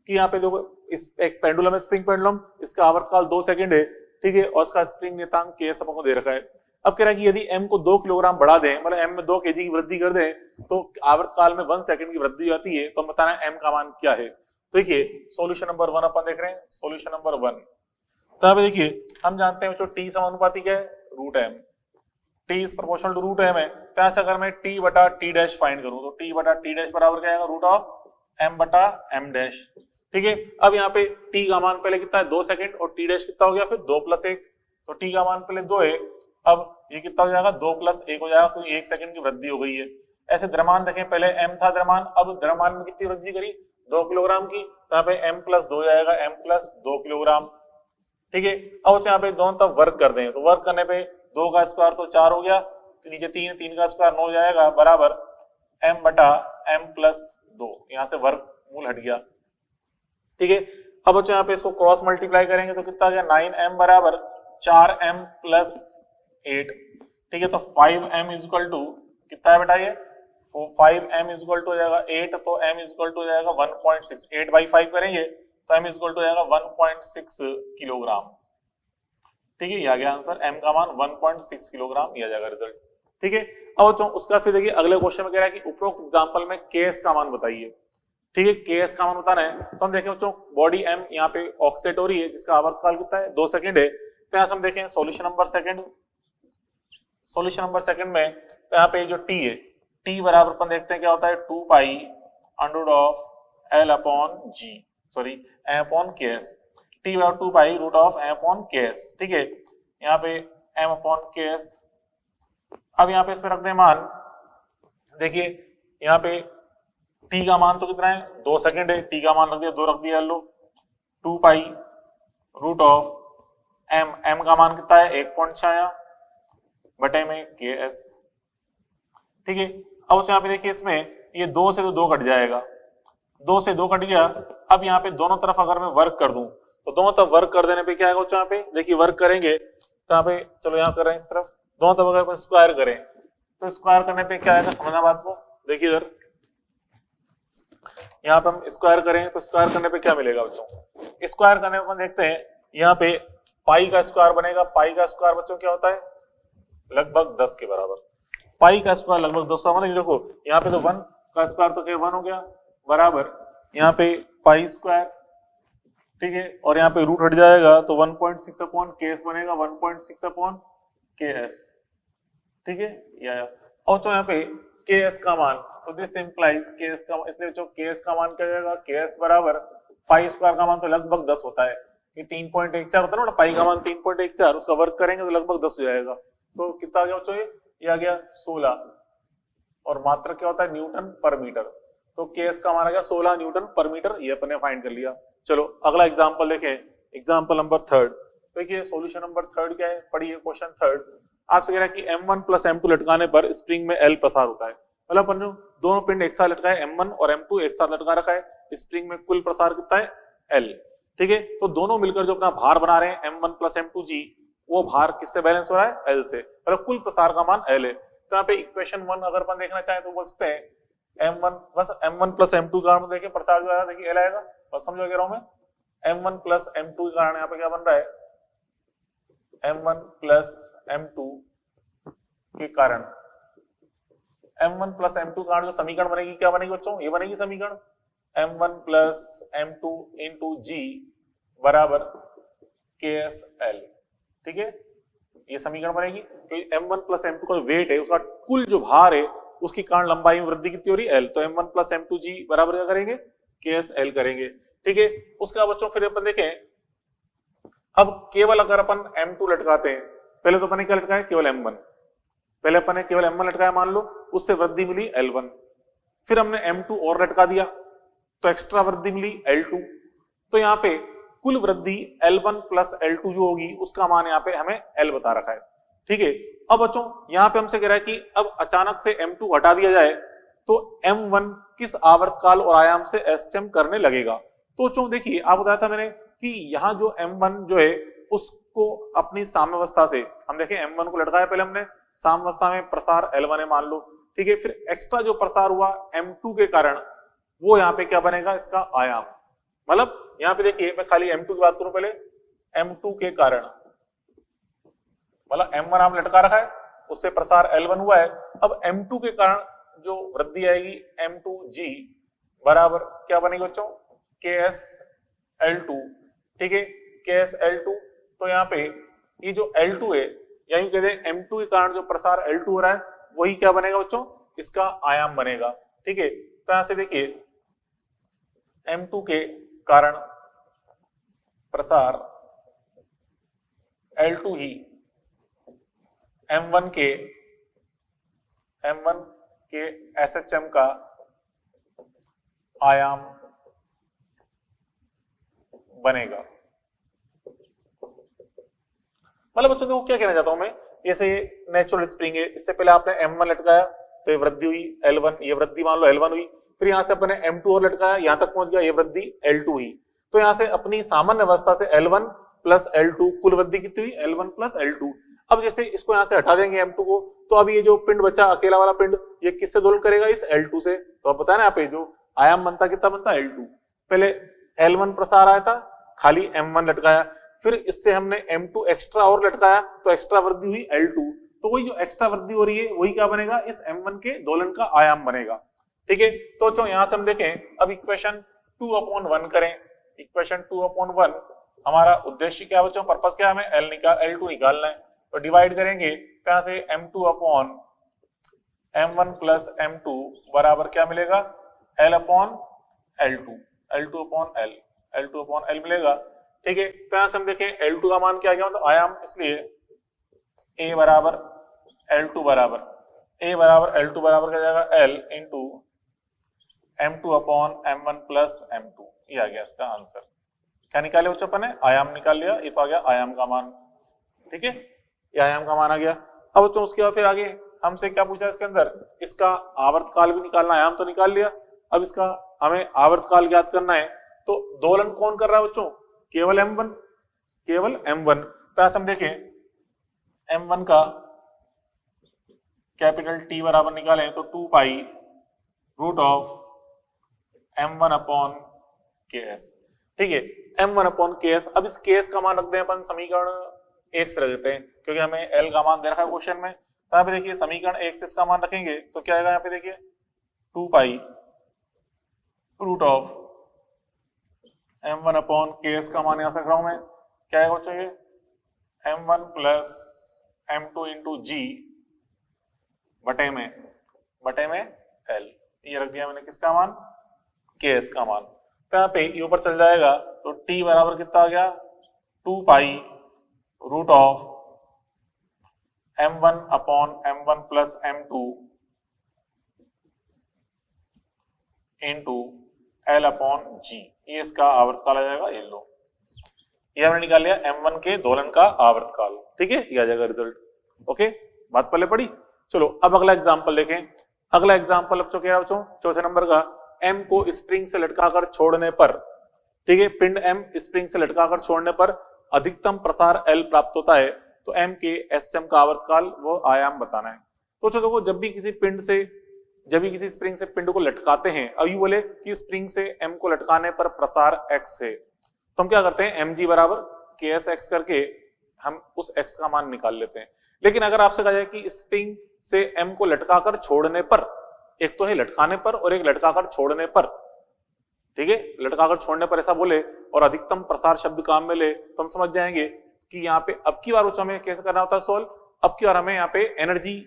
कि यहाँ पे देखो इस एक पेंडुलम है, स्प्रिंग पेंडुलम, इसका आवर्तकाल 2 सेकंड है। ठीक है, और इसका स्प्रिंग नियतांक ks अपन को दे रखा है। अब कह रहा है कि यदि m को 2 किलोग्राम बढ़ा दें, मतलब m में 2 kg की वृद्धि कर दें, तो आवर्तकाल में 1 सेकंड की वृद्धि आती है। तो हम बताना है m का मान क्या है। तो देखिए सॉल्यूशन नंबर 1 अपन देख रहे हैं, सॉल्यूशन नंबर 1। तो यहाँ पे देखिए हम जानते हैं जो t समानुपाती क्या है, root m, t is proportional to root m है। तो ऐसा अगर मैं t बटा t डैश फाइंड करूं तो t बटा t डैश बराबर क्या आएगा, रूट ऑफ m बटा m डैश। ठीक है, अब यहाँ पे t का मान पहले कितना है, 2 सेकंड, और t डैश कितना हो गया फिर 2 + 1, तो t का मान पहले 2 है, अब ये कितना हो जाएगा, 2 + 1 हो जाएगा, क्योंकि 1 सेकंड की वृद्धि हो गई है। ऐसे द्रव्यमान देखें, पहले m था द्रव्यमान, अब द्रव्यमान में कितनी वृद्धि करी, 2 किलोग्राम की, तो यहाँ पे m + 2 जाएगा, m + 2 किलोग्राम। ठीक है, अब यहाँ पे दोनों तरफ वर्क कर दें, तो वर्क करने पे 2 का स्क्वायर तो 4 हो गया, नीचे 3, 3 का स्क्वायर 9 जाएगा, बराबर m बटा m + 2, यहाँ से वर्क मूल हट गया। ठीक है, अब बच्चों यहाँ पे इसको क्रॉस मल्टीप्लाई करेंगे तो कितना आ गया, 9m बराबर 4m + 8। ठीक है, तो 5m इज इक्वल टू कितना है बेटा, ये 5m इज इक्वल टू हो जाएगा 8, तो m इज इक्वल टू हो जाएगा 1.6, 8/5 करेंगे तो m इज इक्वल टू हो जाएगा 1.6 किलोग्राम। ठीक है, ये आ गया आंसर, m का मान 1.6 किलोग्राम, ये आ जाएगा रिजल्ट। ठीक है, अब तो उसका फिर देखिए अगले क्वेश्चन में कह रहा है कि उपरोक्त एग्जांपल में ks का मान बताइए। ठीक है, ks का मान बताना है, तो हम देखें बच्चों बॉडी m यहाँ पे ऑक्सीडेट हो रही है, जिसका आवर्तकाल कितना है, 2 सेकंड है। तो यहाँ से हम देखें solution number second, solution number second में तो यहाँ पे जो t है, t बराबर अपन देखते हैं क्या होता है, 2 pi under of l upon g, sorry m upon ks, t बराबर 2 pi root of m upon ks। ठीक है, यहाँ पे m अपॉन ks, अब यहाँ पे इसमें रख दें मान, देखिए यहाँ पे t का मान तो कितना है, 2 सेकंड है, t का मान रख दिया 2, रख दिया लो, 2 पाई रूट ऑफ m का मान कितना है, 1.6 बटे में ks। ठीक है, अब बच्चों यहाँ पे देखिए इसमें ये 2 से तो 2 कट जाएगा, 2 से 2 कट गया। अब यहाँ पे दोनों तरफ अगर मैं वर्क कर दूं तो दोनों तरफ वर्क कर देने पे क्या आएगा बच्चों, यहाँ पे देखिए वर्क करेंगे तो यहाँ पे, चलो यहाँ कर रहे हैं इस तरफ, दोनों तरफ अगर स्क्वायर करें तो स्क्वायर करने पे क्या आएगा, समझना बात को। देखिए इधर यहाँ पे हम स्क्वायर करें तो स्क्वायर करने पे क्या मिलेगा बच्चों, स्क्वायर करने पे देखते हैं यहाँ पे पाई का स्क्वायर बनेगा। पाई का स्क्वायर बच्चों क्या होता है, लगभग 10 के बराबर। पाई का स्क्वायर लगभग 10 मतलब देखो यहाँ पे तो 1 का स्क्वायर तो क्या 1 हो गया, बराबर यहाँ पे पाई स्क्वायर, ठीक है, और यहाँ पे रूट हट जाएगा तो 1.6 अपॉन केएस बनेगा, 1.6 अपॉन केएस, ठीक है। या और जो यहाँ पे केएस का मान, तो दिस इंप्लाइज केएस का, इसलिए जो केएस का मान क्या जाएगा, केएस बराबर पाई स्क्वायर का मान तो लगभग 10 होता है, ये 3.14 होता है ना, पाई का मान 3.14, उसका वर्क करेंगे तो लगभग 10 हो जाएगा। तो कितना आ गया बच्चों, ये आ गया 16, और मात्रा क्या होता है, न्यूटन पर मीटर, तो केएस का मान आ गया 16 न्यूटन पर मीटर, ये अपने फाइंड कर लिया। चलो अगला एग्जांपल देखें, एग्जांपल नंबर 3। देखिए सॉल्यूशन नंबर 3 क्या है, पढ़िए क्वेश्चन 3। आपसे कह रहा है कि m1 प्लस m2 लटकाने पर स्प्रिंग में L प्रसार होता है, मतलब अपन दोनों पिंड एक साथ लटकाए, m1 और m2 एक साथ लटका रखा है, स्प्रिंग में कुल प्रसार कितना है, L, ठीक है। तो दोनों मिलकर जो अपना भार बना रहे हैं m1 प्लस m2g, वो भार किससे बैलेंस हो रहा है, L से, मतलब कुल प्रसार का मान L है। तो यहाँ पे इक्वेशन 1 अगर अपन देखना चाहें तो बोल सकते हैं m1 बस m1 प्लस m2 का देखिए प्रसार जो आएगा, देखिए L आएगा, बस समझो कह रहा हूं मैं, m1 प्लस m2 के कारण यहाँ पे क्या बन रहा है, m1 प्लस m2 के कारण, m1 प्लस m2 कारण जो समीकरण बनेगी क्या बनेगी बच्चों, ये बनेगी समीकरण m1 plus m2 into g बराबर KSL, ठीक है, ये समीकरण बनेगी। तो m1 प्लस m2 का जो वेट है, उसका कुल जो भार है, उसके कारण लंबाई में वृद्धि कितनी हो रही है, L, तो m1 प्लस m2g बराबर क्या करेंगे, KSL करेंगे, ठीक है। उसके बाद बच्चों फिर अपन देखें, अब केवल अगर अपन m2 लटकाते हैं, पहले तो अपन ने क्या लटकाया, केवल m1, पहले अपन ने केवल m1 लटकाया मान लो, उससे वृद्धि मिली L1, फिर हमने m2 और लटका दिया तो एक्स्ट्रा वृद्धि मिली L2, तो यहाँ पे कुल वृद्धि L1 प्लस L2 जो होगी उसका मान यहाँ पे हमें L बता रखा है, ठीक है। अब बच्चों यहाँ पे हमसे कह रहा है कि अब अचानक से m2 हटा दिया जाए तो m1 किस आवर्तकाल और आयाम से एसएचएम करने लगेगा। तो बच्चों देखिए आप बताया था मैंने कि यहाँ जो m1 जो है उसको अपनी साम्यावस्था से, हम देखें m1 को लटकाया पहले हमने, साम्यावस्था में प्रसार L1 है मान लो, ठीक है, फिर एक्स्ट्रा जो प्रसार हुआ m2 के कारण, वो यहाँ पे क्या बनेगा, इसका आयाम, मतलब यहाँ पे देखिए मैं खाली m2 की बात करूं पहले, m2 के कारण, मतलब m1 आप लटका रखा है, उससे प्रसार L1 हुआ है, अब m2 के कारण जो वृद्धि आएगी m2g बराबर क्या बनेगी बच्चों, KSL2, ठीक है, KSL2। तो यहाँ पे ये जो L2 है, या यूं कहते हैं m2 के कारण जो प्रसार L2 हो रहा है, वही क्या बनेगा बच्चों, इसका आयाम बनेगा, ठीक है। तो यहां से देखिए m2 के कारण प्रसार L2 ही m1 के SHM का आयाम बनेगा। मतलब बच्चों को क्या कहना चाहता हूं मैं, जैसे नेचुरल स्प्रिंग है, इससे पहले आपने m1 लटकाया तो ये वृद्धि हुई L1, ये वृद्धि मान लो L1 हुई, फिर यहां से अपने m2 और लटकाया, यहां तक पहुंच गया, ये वृद्धि L2 हुई, तो यहां से अपनी सामान्य अवस्था से L1 प्लस L2 कुल वृद्धि कितनी हुई, L1 प्लस L2। अब जैसे इसको यहां से हटा देंगे m2 को, तो अब ये जो पिंड बचा अकेला वाला पिंड, ये किससे दोलन करेगा, इस L2 से। तो अब बताया ना, आप जो आयाम बनता कितना बनता, L2, पहले L1 प्रसार आया था, खाली m1 लटकाया, फिर इससे हमने m2 एक्स्ट्रा और लटकाया तो एक्स्ट्रा वृद्धि हुई L2, तो वही जो एक्स्ट्रा वृद्धि हो रही है वही क्या बनेगा, इस m1 के दोलन का आयाम बनेगा, ठीक है। तो चलो यहां से हम देखें, अब इक्वेशन 2/1 करें, इक्वेशन 2/1 हमारा उद्देश्य क्या बच्चों, पर्पस क्या है, हमें L2 निकालना है, तो डिवाइड करेंगे, तो यहां से m2 upon m1 plus m2 बराबर क्या मिलेगा, L upon L2, L2 upon L, L2 upon L मिलेगा, ठीक है। तो यहां से हम देखें L2 का मान क्या गया, तो आयाम, इसलिए A बराबर L2 बराबर क्या जाएगा, L into M2 upon M1 plus M2, ये आ गया इसका आंसर। क्या निकाले बच्चों अपन ने, आयाम निकाल लिया, ये तो आ गया आयाम का मान, ठीक है, ये आयाम का मान आ गया। अब बच्चों उसके बाद फिर आगे हमसे क्या पूछा इसके अंदर, इसका आवर्तकाल भी निकालना है, आयाम तो निकाल लिया, अब इसका हमें आवर्तकाल ज्ञात करना है। तो दोलन कौन कर रहा है बच्चों, केवल m1, केवल m1। तो ऐसे हम देखें m1 का कैपिटल T बराबर निकालें तो 2 pi root of m1 upon ks, ठीक है, m1 अपॉन ks। अब इस ks का मान रखते हैं अपन समीकरण 1 से रख देते हैं, क्योंकि हमें l का मान दे रखा है क्वेश्चन में। तो यहाँ पे देखिए समीकरण 1 से इसका मान रखेंगे तो क्या आएगा, यहाँ पे देखिए 2 pi root of m1 upon ks का मान यहां से रख रहा हूं मैं, क्या आएगा बच्चों, ये m1 प्लस m2 इंटू जी बटे में l, ये रख दिया मैंने किसका मान, ks का मान। तो यहाँ पे ये ऊपर चल जाएगा तो t बराबर कितना आ गया, 2 pi root of m1 upon m1 plus m2 into l upon g, ये इसका आवर्तकाल आ जाएगा। ये लो, ये हमने निकाल लिया m1 के दोलन का आवर्तकाल, ठीक है, ये आ जाएगा रिजल्ट। ओके, बात पहले पढ़ी। चलो अब अगला एग्जांपल देखें। अगला एग्जांपल बच्चों क्या है बच्चों, चौथे नंबर का, m को स्प्रिंग से लटकाकर छोड़ने पर, ठीक है, पिंड m स्प्रिंग से लटकाकर छोड़ने पर अधिकतम प्रसार l प्राप्त होता है। तो m के एसएम का आवर्तकाल वो आयाम बताना है। तो चलो देखो, जब भी किसी स्प्रिंग से पिंड को लटकाते हैं, अब यू बोले कि स्प्रिंग से m को लटकाने पर प्रसार x है, तो हम क्या करते हैं, mg बराबर ksx करके हम उस x का मान निकाल लेते हैं। लेकिन अगर आपसे कहा जाए कि स्प्रिंग से m को लटकाकर छोड़ने पर, एक तो है लटकाने पर और एक लटकाकर छोड़ने पर, ठीक है, लटकाकर छोड़ने पर ऐसा बोले और अधिकतम प्रसार शब्द काम में ले, तो हम समझ जाएंगे कि यहाँ पे अब की बार हमें कैसे करना होता है सोल्व। अब की बार हमें यहाँ पे एनर्जी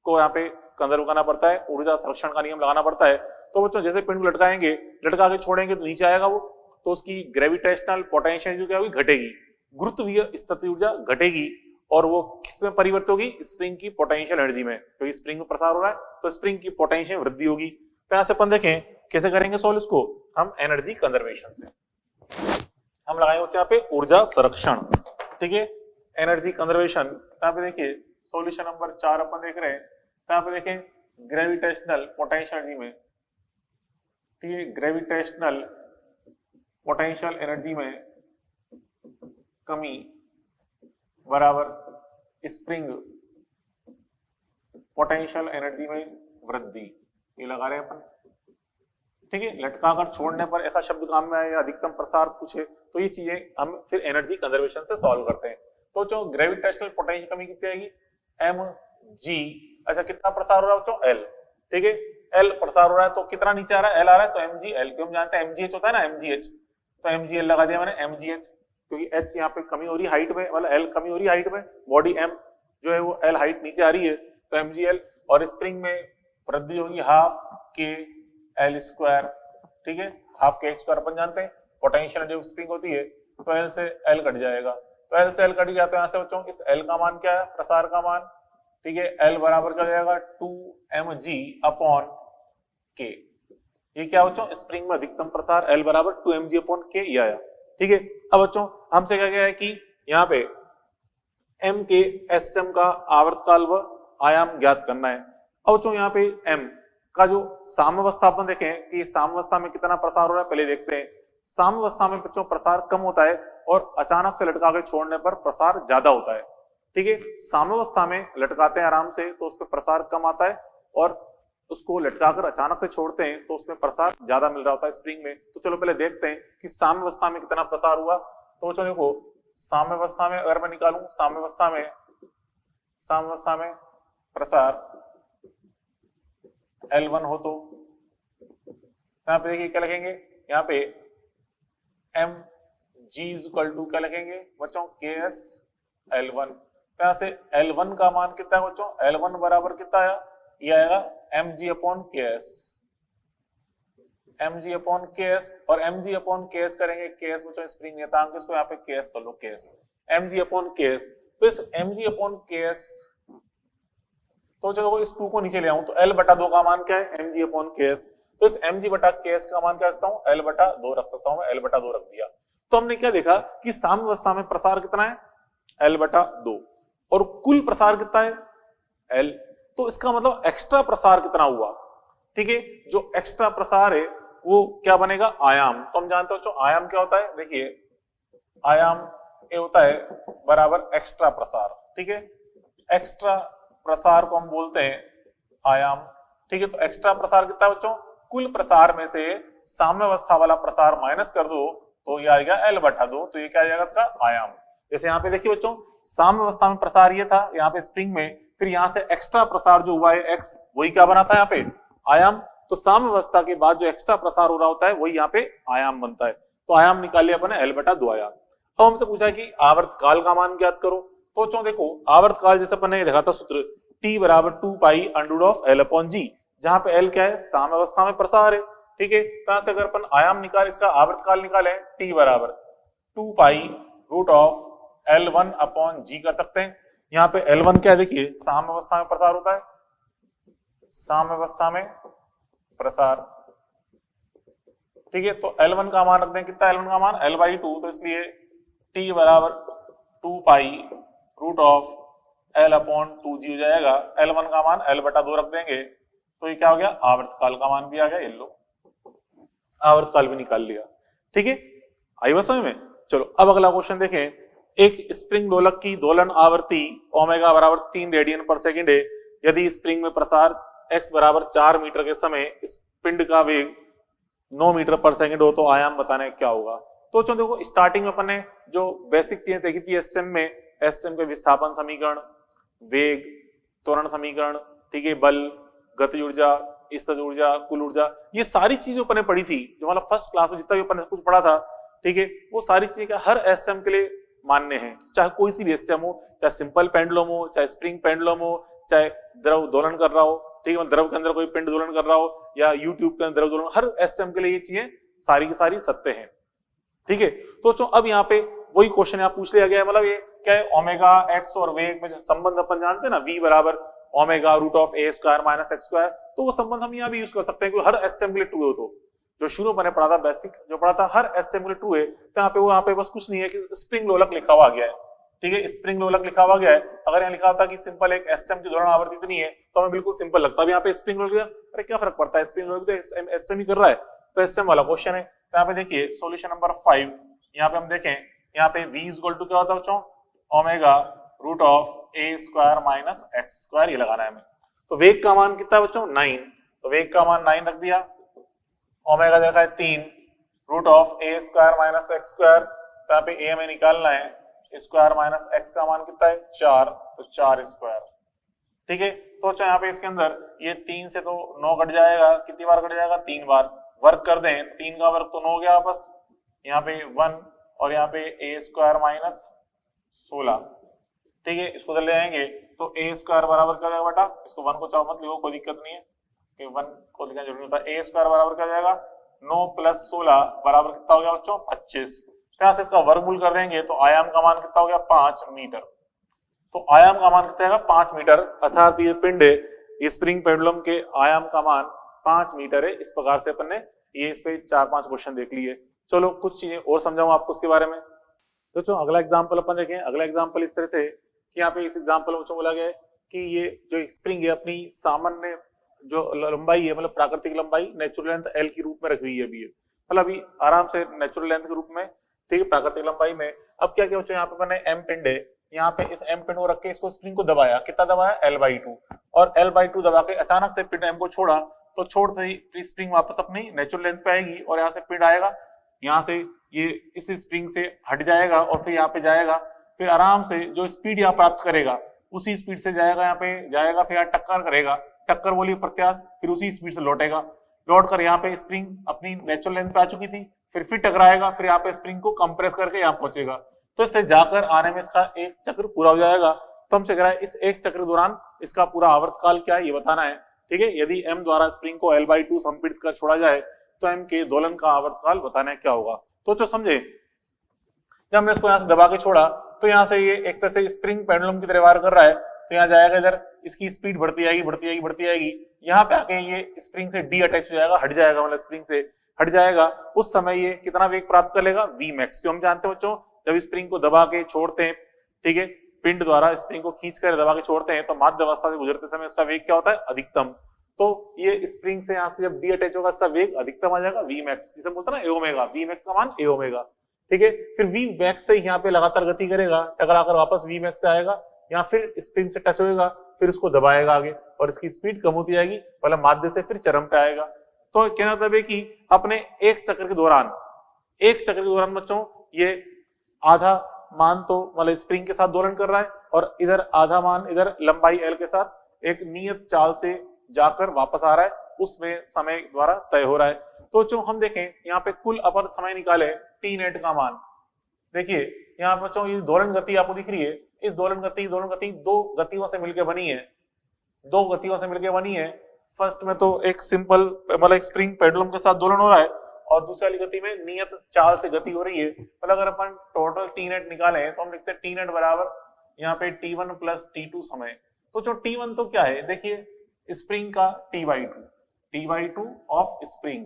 को यहाँ पे कंजर्व करना पड़ता है, ऊर्जा संरक्षण का नियम लगाना पड़ता है। तो बच्चों जैसे पिंड को लटकाएंगे, लटका के छोड़ेंगे तो नीचे आएगा वो, तो उसकी ग्रेविटेशनल पोटेंशियल जो क्या होगी, घटेगी, गुरुत्वीय स्थिति ऊर्जा घटेगी, और वो किसमें परिवर्तित होगी, स्प्रिंग की पोटेंशियल एनर्जी में, क्योंकि स्प्रिंग में प्रसार हो रहा है तो स्प्रिंग की पोटेंशियल वृद्धि होगी। तो यहाँ से अपन देखें कैसे करेंगे सोल्व इसको, हम एनर्जी कंजर्वेशन से हम लगाएंगे यहाँ पे ऊर्जा संरक्षण, ठीक है, एनर्जी कंजर्वेशन। यहाँ पे देखिए सॉल्यूशन नंबर 4 अपन देख रहे हैं। यहाँ पे देखें ग्रेविटेशनल पोटेंशियल एनर्जी में, ठीक है, ग्रेविटेशनल पोटेंशियल एनर्जी में कमी बराबर स्प्रिंग पोटेंशियल एनर्जी में वृद्धि, ये लगा रहे हैं अपन, ठीक है। लटकाकर छोड़ने पर ऐसा शब्द काम में आए या अधिकतम प्रसार पूछे तो ये चीजें हम फिर एनर्जी कंजर्वेशन से सॉल्व करते हैं। तो जो ग्रेविटेशनल पोटेंशियल कमी कितनी आएगी, mg, अच्छा कितना प्रसार हो रहा है बच्चों, l, ठीक है, l प्रसार हो रहा है तो कितना नीचे आ रहा है, l आ रहा है, तो mg l, क्यों हम जानते हैं mgh होता है ना, mgh, तो mgl लगा दिया मैंने, mgh, क्योंकि h यहाँ पे कमी हो रही है हाइट में, मतलब l कमी हो रही है हाइट में, बॉडी m जो है वो l हाइट नीचे आ रही है, तो mgl, और स्प्रिंग में वृद्धि होगी हाफ के l स्क्वायर, ठीक है, हाफ के स्क्वायर अपन जानते हैं, पोटेंशियल जो स्प्रिंग होती है, तो l से l कट जाएगा, तो l से l कट गया, तो यहाँ से बच्चों इस l का मान क्या है, प्रसार का मान, ठीक है, l बराबर क्या जाएगा 2mg अपॉन k, ये क्या बच्चों, स्प्रिंग में अधिकतम प्रसार l बराबर 2mg अपॉन k, ये आया, ठीक है। अब बच्चों हमसे क्या गया है कि यहाँ पे m के एसएम का आवर्तकाल व आयाम ज्ञात करना है। अब बच्चों यहाँ पे m का जो साम्यावस्था अपन देखें कि साम्यावस्था में कितना प्रसार हो रहा है, पहले देखते हैं। साम्यावस्था में बच्चों प्रसार कम होता है और अचानक से लटका के छोड़ने पर प्रसार ज्यादा होता है, ठीक है। साम्यावस्था में लटकाते हैं आराम से तो उस पर प्रसार कम आता है, और उसको लटकाकर अचानक से छोड़ते हैं तो उसमें प्रसार ज्यादा मिल रहा होता है स्प्रिंग में। तो चलो पहले देखते हैं कि साम्यावस्था में कितना प्रसार हुआ। तो बच्चों देखो, साम्यावस्था में अगर मैं निकालूं, साम्यावस्था में प्रसार L1 हो तो यहाँ पे देखिए क्या लिखेंगे, यहाँ पे mg = क्या लिखेंगे बच्चों, ks L1। तो यहाँ से L1 का मान कितना है बच्चों, L1 बराबर कितना आया, ये आएगा mg upon ks, mg upon ks, और mg अपॉन ks करेंगे, ks बच्चों स्प्रिंग नियतांक, इसको यहाँ पे ks कर लो, ks mg अपॉन ks। तो इस mg अपॉन ks, तो चलो इस 2 को नीचे ले आऊं तो L बटा 2 का मान क्या है, mg अपॉन ks, तो इस mg बटा ks का मान क्या रख सकता हूं, L बटा 2 रख सकता हूं मैं, L बटा 2 रख दिया। तो हमने क्या देखा कि साम्यावस्था में प्रसार कितना है, L बटा 2, और कुल प्रसार कितना है, L, तो इसका मतलब एक्स्ट्रा प्रसार कितना हुआ, ठीक है। जो एक्स्ट्रा प्रसार है वो क्या बनेगा, आयाम। तो हम जानते हो जो आयाम क्या होता है, देखिए आयाम ये होता है बराबर एक्स्ट्रा प्रसार, ठीक है। एक्स्ट्रा प्रसार को हम बोलते हैं आयाम, ठीक है। तो एक्स्ट्रा प्रसार कितना है बच्चों, कुल प्रसार में से साम्यावस्था वाला प्रसार माइनस कर दो तो ये आएगा L बटा 2, तो ये क्या आ जाएगा इसका आयाम। जैसे यहाँ पे देखिए बच्चों, साम्यावस्था में प्रसार ये था यहाँ पे स्प्रिंग में, फिर यहाँ से एक्स्ट्रा प्रसार जो हुआ है x, वही क्या बना था यहाँ पे आयाम। तो साम्यावस्था के बाद जो एक्स्ट्रा प्रसार हो रहा होता है वही यहाँ पे आयाम बनता है। तो आयाम निकाल लिया अपने L बटा 2 आयाम। अब हमसे पूछा है कि आवर्तकाल का मान ज्ञात करो। तो बच्चों देखो आवर्तकाल जैसे अपन ने देखा था सूत्र T बराबर 2 pi under of L upon G, जहां पे L क्या है, साम्यावस्था में प्रसार है, ठीक है। तो यहां से अगर अपन आयाम निकाल इसका आवर्तकाल निकाले T बराबर 2 pi root of L1 upon G कर सकते हैं। यहाँ पे L1 क्या है, देखिए साम्यावस्था में प्रसार होता है, साम्यावस्था में प्रसार, ठीक है। तो L1 का मान रख दें, कितना L1 का मान L बाई 2, तो इसलिए T बराबर 2 pi root of L upon 2G हो जाएगा। L1 का मान L बटा 2 रख देंगे तो ये क्या हो गया, आवर्तकाल का मान भी आ गया, ये लो आवर्तकाल भी निकाल लिया, ठीक है। आई बात समझ में। चलो अब अगला क्वेश्चन देखें। एक स्प्रिंग दोलक की दोलन आवर्ती ओमेगा बराबर 3 रेडियन पर सेकंड है। यदि स्प्रिंग में प्रसार x बराबर 4 मीटर के समय इस पिंड का वेग 9 मीटर पर सेकंड हो तो आयाम बताने क्या होगा। तो देखो स्टार्टिंग में अपन ने जो बेसिक चीजें देखी थी एसएम में, एसएम के विस्थापन समीकरण, वेग, त्वरण समीकरण, ठीक है, बल, गतिज ऊर्जा, स्थितिज ऊर्जा, कुल ऊर्जा, ये सारी चीजें अपन ने पढ़ी थी, जो मतलब फर्स्ट क्लास में जितना भी अपन ने कुछ पढ़ा था, ठीक है। वो सारी चीजें हर एसएम के लिए मान्य है, चाहे कोई सी भी एसएम हो, चाहे सिंपल पेंडुलम हो, चाहे स्प्रिंग पेंडुलम हो, चाहे द्रव दोलन कर रहा हो, ठीक है, द्रव के अंदर कोई पिंड दोलन कर रहा हो या यूट्यूब के अंदर द्रव दोलन, हर एसएम के लिए ये चीजें सारी की सारी सत्य हैं, ठीक है। तो अब यहाँ पे वही क्वेश्चन यहाँ पूछ लिया गया है, मतलब ये क्या है, ओमेगा एक्स और वेग में जो संबंध अपन जानते हैं ना, v बराबर omega root of a square minus X square, तो वो संबंध हम यहाँ भी यूज कर सकते हैं, हर एसएम के लिए ट्रू हो। तो जो शुरू मैंने पढ़ा था बेसिक जो पढ़ा था, हर एसएम के लिए ट्रू है। तो यहाँ पे बस कुछ नहीं है कि स्प्रिंग लोलक लिखा हुआ गया है, ठीक है, स्प्रिंग लोलक लिखा हुआ गया है। अगर यहाँ लिखा होता कि सिंपल एक एसएम की दोलन आवर्ती इतनी है तो हमें बिल्कुल सिंपल लगता है। यहाँ पे स्प्रिंग लोलक, अरे क्या फर्क पड़ता है, स्प्रिंग लोलक तो एसएम ही कर रहा है, तो एसएम वाला क्वेश्चन है। तो यहाँ पे देखिए सोल्यूशन नंबर 5, यहाँ पे हम देखें, यहाँ पे v इक्वल टू क्या होता है बच्चों, omega root of a square minus X square, ये लगाना है हमें। तो वेग का मान कितना है बच्चों, 9, तो वेग का मान 9 रख दिया, ओमेगा देखा है 3 root of a square minus X square, तो यहाँ पे a हमें निकालना है, स्क्वायर माइनस x का मान कितना है 4, तो 4 स्क्वायर, ठीक है। तो यहाँ पे इसके अंदर ये 3 से तो 9 कट जाएगा, कितनी बार कट जाएगा, 3 बार। वर्क कर दें तो 3 का वर्क तो 9 हो गया वापस, यहाँ पे 1 और यहाँ पे a स्क्वायर माइनस 16, ठीक है। इसको ले आएंगे तो a स्क्वायर बराबर क्या जाएगा बेटा, इसको 1 को चाहो मत लिखो, कोई दिक्कत नहीं है कि 1 को लिखना जरूरी होता है। a स्क्वायर बराबर क्या जाएगा, 9 प्लस 16 बराबर कितना हो गया बच्चों, 25। यहाँ से इसका वर्गमूल कर देंगे तो आयाम का मान कितना हो गया, 5 मीटर। तो आयाम का मान कितना है 5 मीटर, अर्थात ये पिंड है, ये स्प्रिंग पेंडुलम के आयाम का मान 5 मीटर है। इस प्रकार से अपन ने ये इस पे 4-5 क्वेश्चन देख लिए। चलो कुछ चीजें और समझाऊं आपको उसके बारे में। तो चलो अगला एग्जांपल अपन देखें। अगला एग्जांपल इस तरह से कि यहाँ पे इस एग्जांपल में बोला गया है कि ये जो स्प्रिंग है अपनी सामान्य जो लंबाई है, मतलब प्राकृतिक लंबाई नेचुरल लेंथ एल की रूप में रखी हुई है अभी, मतलब अभी आराम से नेचुरल लेंथ के रूप में, ठीक है, प्राकृतिक लंबाई में। अब क्या क्या बच्चों, यहाँ पे मैंने एम पिंड है, यहाँ पे इस एम पिंड को रख के इसको स्प्रिंग को दबाया, कितना दबाया, L/2, और L/2 दबा के अचानक से पिंड एम को छोड़ा, तो छोड़ते ही स्प्रिंग वापस अपनी नेचुरल लेंथ पे आएगी और यहाँ से पिंड आएगा, यहाँ से ये इस स्प्रिंग से हट जाएगा और फिर यहाँ पे जाएगा, फिर आराम से जो स्पीड यहाँ प्राप्त करेगा उसी स्पीड से जाएगा, यहाँ पे जाएगा, फिर यहाँ टक्कर करेगा, टक्कर बोली प्रत्याश, फिर उसी स्पीड से लौटेगा, लौट कर यहाँ पे स्प्रिंग अपनी नेचुरल लेंथ पे आ चुकी थी, फिर टकराएगा, फिर यहाँ पे स्प्रिंग को कंप्रेस करके यहाँ पहुंचेगा, तो इससे जाकर आने में इसका एक चक्र पूरा हो जाएगा। तो हमसे कह रहा है इस एक चक्र के दौरान इसका पूरा आवर्तकाल क्या है ये बताना है, ठीक है। यदि m द्वारा स्प्रिंग को L/2 संपीड़ित कर छोड़ा जाए तो m के दोलन का आवर्तकाल बताना है क्या होगा। तो जो समझे, जब हमने इसको यहाँ से दबा के छोड़ा तो यहाँ से ये एक तरह से स्प्रिंग पेंडुलम की तरह वार कर रहा है, तो यहाँ जाएगा इधर, इसकी स्पीड बढ़ती आएगी बढ़ती आएगी बढ़ती आएगी, यहाँ पे आके ये स्प्रिंग से डी अटैच हो जाएगा, हट जाएगा, मतलब स्प्रिंग से हट जाएगा। उस समय ये कितना वेग प्राप्त कर लेगा, v max, क्यों हम जानते हैं बच्चों जब स्प्रिंग को दबा के छोड़ते हैं, ठीक है, पिंड द्वारा स्प्रिंग को खींच कर दबा के छोड़ते हैं तो माध्य अवस्था से गुजरते समय इसका वेग क्या होता है, अधिकतम। तो ये स्प्रिंग से यहाँ से जब डी अटैच होगा इसका वेग अधिकतम आ जाएगा वी मैक्स, जिसे बोलते हैं ना ए ओमेगा, वी मैक्स का मान ए ओमेगा। ठीक है, फिर वी मैक्स से यहाँ पे लगातार गति करेगा, टकराकर वापस वी मैक्स से आएगा, या फिर स्प्रिंग से टच होएगा, फिर उसको दबाएगा आगे और इसकी स्पीड कम होती जाएगी, पहले माध्य से फिर चरम पे आएगा। तो कहना मतलब है कि अपने एक चक्र के दौरान बच्चों ये आधा मान तो मतलब स्प्रिंग के साथ दोलन कर रहा है और इधर आधा मान इधर लंबाई एल के साथ एक नियत चाल से जाकर वापस आ रहा है, उसमें समय द्वारा तय हो रहा है। तो जो हम देखें यहाँ पे कुल अपन समय निकाले टी नेट का मान, देखिए यहाँ बच्चों ये दोलन गति आपको दिख रही है, इस दोलन गति दो गतियों से मिलकर बनी है। फर्स्ट में तो एक सिंपल मतलब एक स्प्रिंग पेंडुलम के साथ दोलन हो रहा है और दूसरी वाली गति में नियत चाल से गति हो रही है। मतलब अगर अपन टोटल टी नेट निकाले तो हम लिखते हैं टी नेट बराबर यहाँ पे T1 प्लस T2 समय। तो जो T1 तो क्या है, देखिए स्प्रिंग का T/2 ऑफ स्प्रिंग।